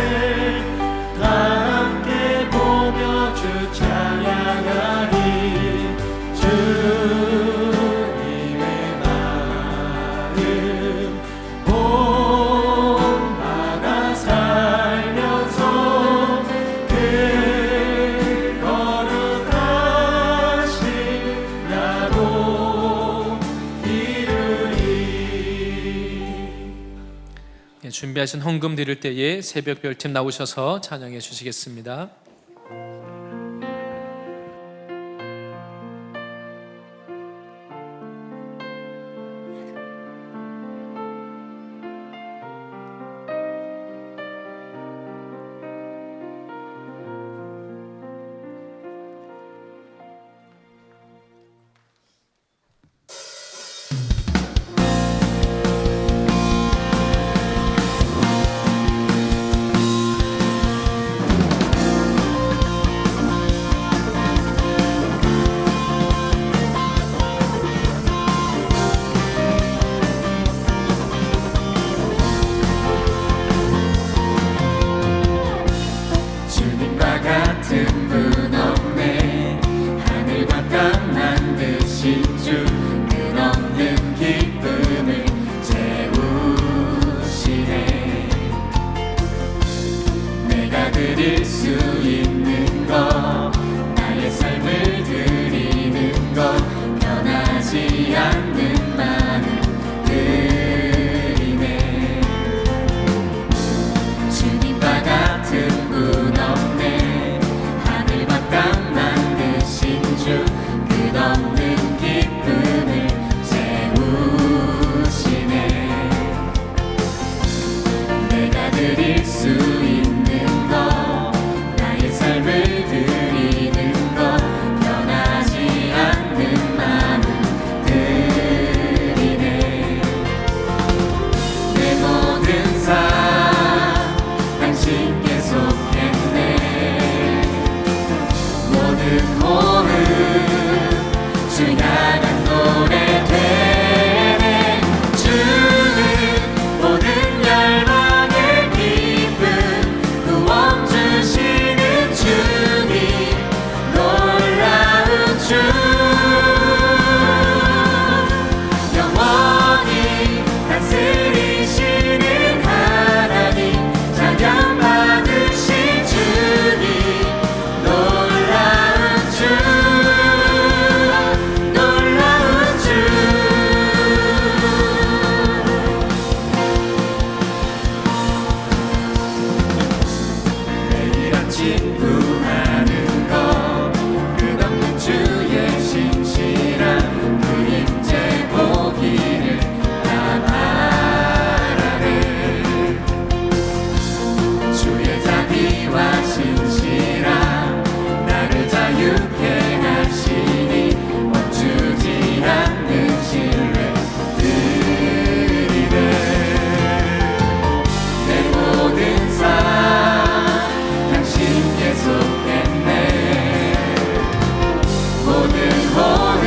다 함께 보며 주 찬양하리. 주님의 마음 본받아 살면서 그 거룩하신 나도 이루리. 준비하신 헌금 드릴 때에 새벽 별팀 나오셔서 찬양해 주시겠습니다. 드릴 수 있는 것, 나의 삶을 드리는 것, 변하지 않는 많은 들이네. 주님과 같은 분 없네. 하늘과 땅 만드신 주, 끝없는 기쁨을 채우시네. 내가 드릴 수 있는 것, 나의 삶을 드리는 것, 변하지 않는 많은 들이네. 내 모든 삶 당신께 속했네. 모든 호흡 주 향한 노래 되네. 주는 모든 열망의 기쁨 구원 주시는 주님, 놀라운 주, 영원히 다스리시는 하나님, 찬양 받으신 주님, 놀라운 주, 놀라운 주. 매일 아침 구하는 것, 끝없는 주의 신실한 그 임재 보기를 나 바라네. 주의 자비와 신실함 나를 자유케 하시니, 멈추지 않는 신뢰 드리네. 내 모든 삶 당신께 속했네. 모든 호흡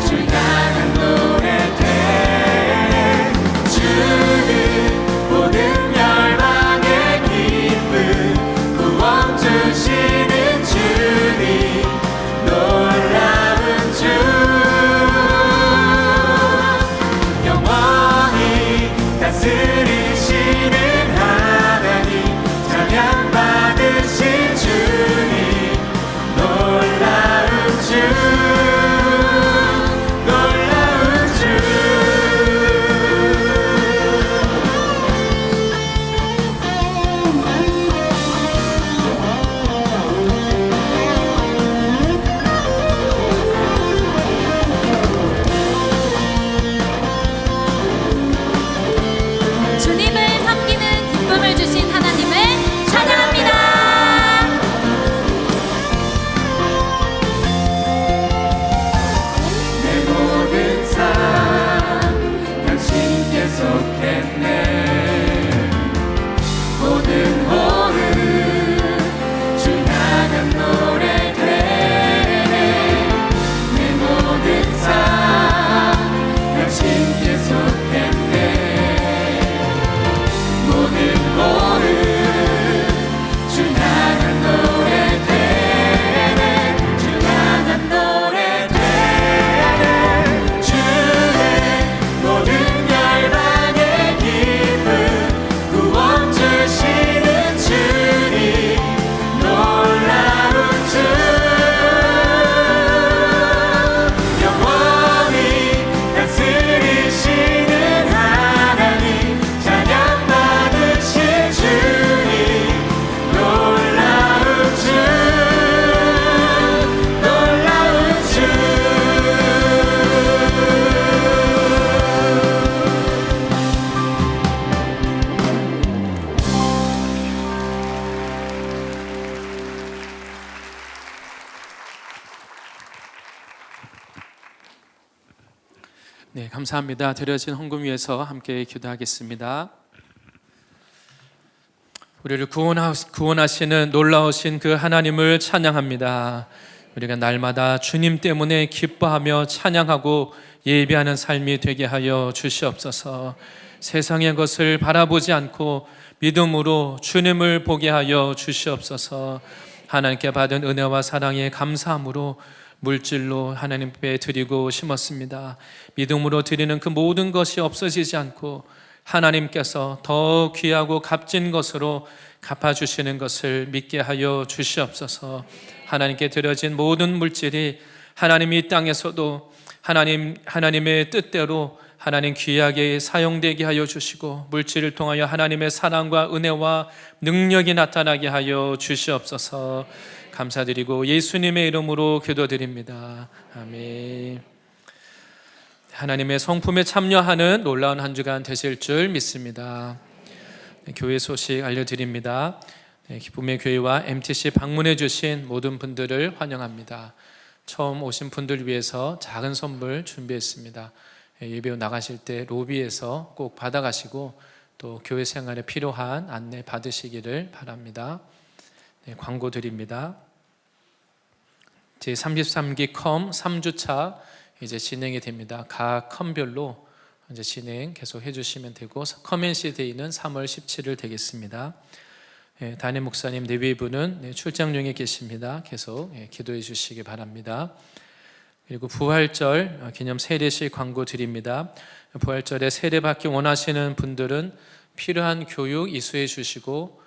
주 향한 노래 되네. 주는 모든 열망의 기쁨 구원 주시는 주님, 놀라운 주, 영원히 다스리시는 하나님, 찬양 받으신 주님, 놀라운 주, 놀라운 주. 주님을 섬기는 기쁨을 주신 하나님을 찬양합니다. 내 모든 삶 당신께 속했네. 모든 호흡 주 향한 노래 되네. 내 모든 삶 당신께 속했네. 모든 호흡 주 향한 노래 되네. 주 향한 노래 되네. 주의 모든 열망의 기쁨 구원 주시는 주님, 놀라운 주, 영원히 다스리시는 하나님, 찬양 받으신 주님, 놀라운 주, 놀라운 주. 네, 감사합니다. 드려진 헌금 위해서 함께 기도하겠습니다. 우리를 구원하시는 놀라우신 그 하나님을 찬양합니다. 우리가 날마다 주님 때문에 기뻐하며 찬양하고 예배하는 삶이 되게 하여 주시옵소서. 세상의 것을 바라보지 않고 믿음으로 주님을 보게 하여 주시옵소서. 하나님께 받은 은혜와 사랑에 감사함으로 물질로 하나님 앞에 드리고 심었습니다. 믿음으로 드리는 그 모든 것이 없어지지 않고 하나님께서 더 귀하고 값진 것으로 갚아주시는 것을 믿게 하여 주시옵소서. 하나님께 드려진 모든 물질이 하나님이 이 땅에서도 하나님의 뜻대로 하나님 귀하게 사용되게 하여 주시고, 물질을 통하여 하나님의 사랑과 은혜와 능력이 나타나게 하여 주시옵소서. 감사드리고 예수님의 이름으로 기도드립니다. 아멘. 하나님의 성품에 참여하는 놀라운 한 주간 되실 줄 믿습니다. 교회 소식 알려드립니다. 기쁨의 교회와 MTC 방문해 주신 모든 분들을 환영합니다. 처음 오신 분들 위해서 작은 선물 준비했습니다. 예배 나가실 때 로비에서 꼭 받아가시고 또 교회 생활에 필요한 안내 받으시기를 바랍니다. 광고 드립니다. 제33기 컴 3주차 이제 진행이 됩니다. 각 컴별로 이제 진행 계속 해주시면 되고, 커맨시 데이는 3월 17일 되겠습니다. 담임 목사님 내외부는 출장 중에 계십니다. 계속 기도해 주시기 바랍니다. 그리고 부활절 기념 세례식 광고 드립니다. 부활절에 세례받기 원하시는 분들은 필요한 교육 이수해 주시고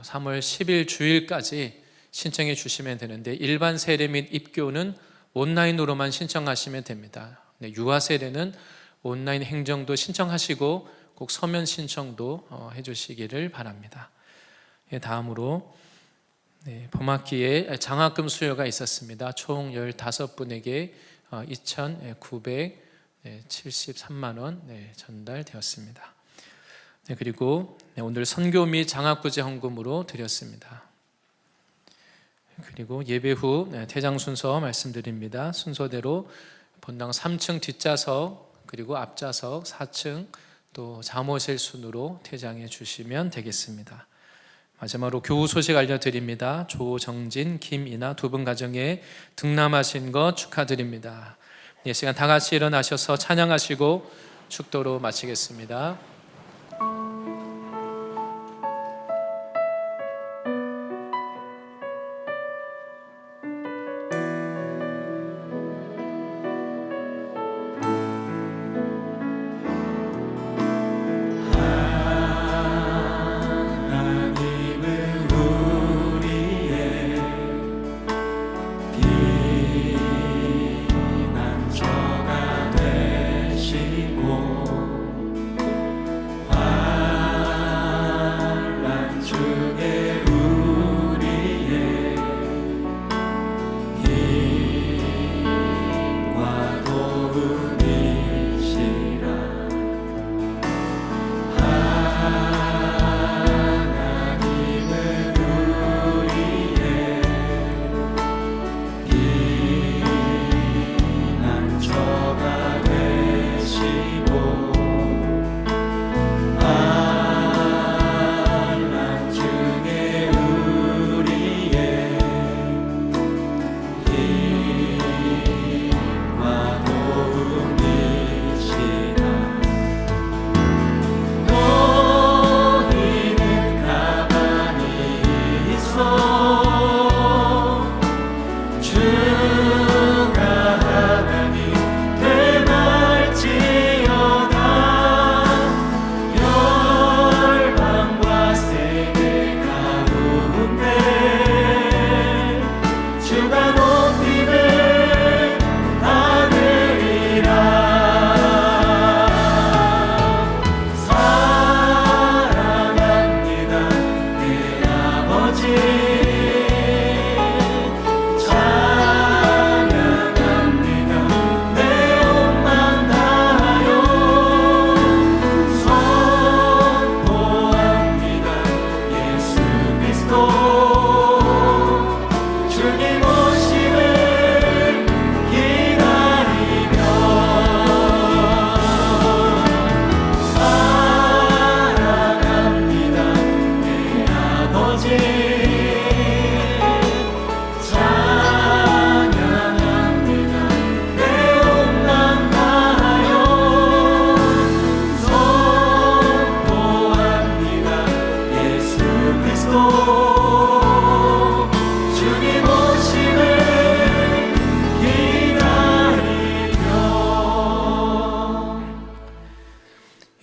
3월 10일 주일까지 신청해 주시면 되는데, 일반 세례 및 입교는 온라인으로만 신청하시면 됩니다. 유아 세례는 온라인 행정도 신청하시고 꼭 서면 신청도 해주시기를 바랍니다. 다음으로 봄학기에 장학금 수요가 있었습니다. 총 15분에게 2,973만 원 전달되었습니다. 그리고 오늘 선교 및 장학구제 헌금으로 드렸습니다. 그리고 예배 후 퇴장 순서 말씀드립니다. 순서대로 본당 3층 뒷좌석 그리고 앞좌석 4층 또 잠옷실 순으로 퇴장해 주시면 되겠습니다. 마지막으로 교우 소식 알려드립니다. 조정진, 김이나 두 분 가정에 등남하신 것 축하드립니다. 이 시간 다 같이 일어나셔서 찬양하시고 축도로 마치겠습니다.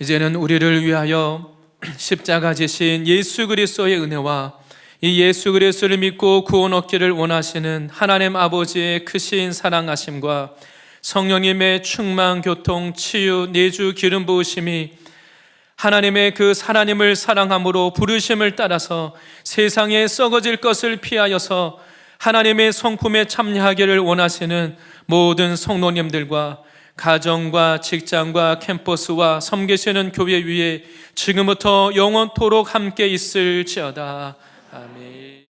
이제는 우리를 위하여 십자가 지신 예수 그리스도의 은혜와 이 예수 그리스도를 믿고 구원 얻기를 원하시는 하나님 아버지의 크신 사랑하심과 성령님의 충만, 교통, 치유, 내주, 기름 부으심이 하나님의 그 하나님을 사랑함으로 부르심을 따라서 세상에 썩어질 것을 피하여서 하나님의 성품에 참여하기를 원하시는 모든 성도님들과 가정과 직장과 캠퍼스와 섬기시는 교회 위에 지금부터 영원토록 함께 있을지어다. 아멘.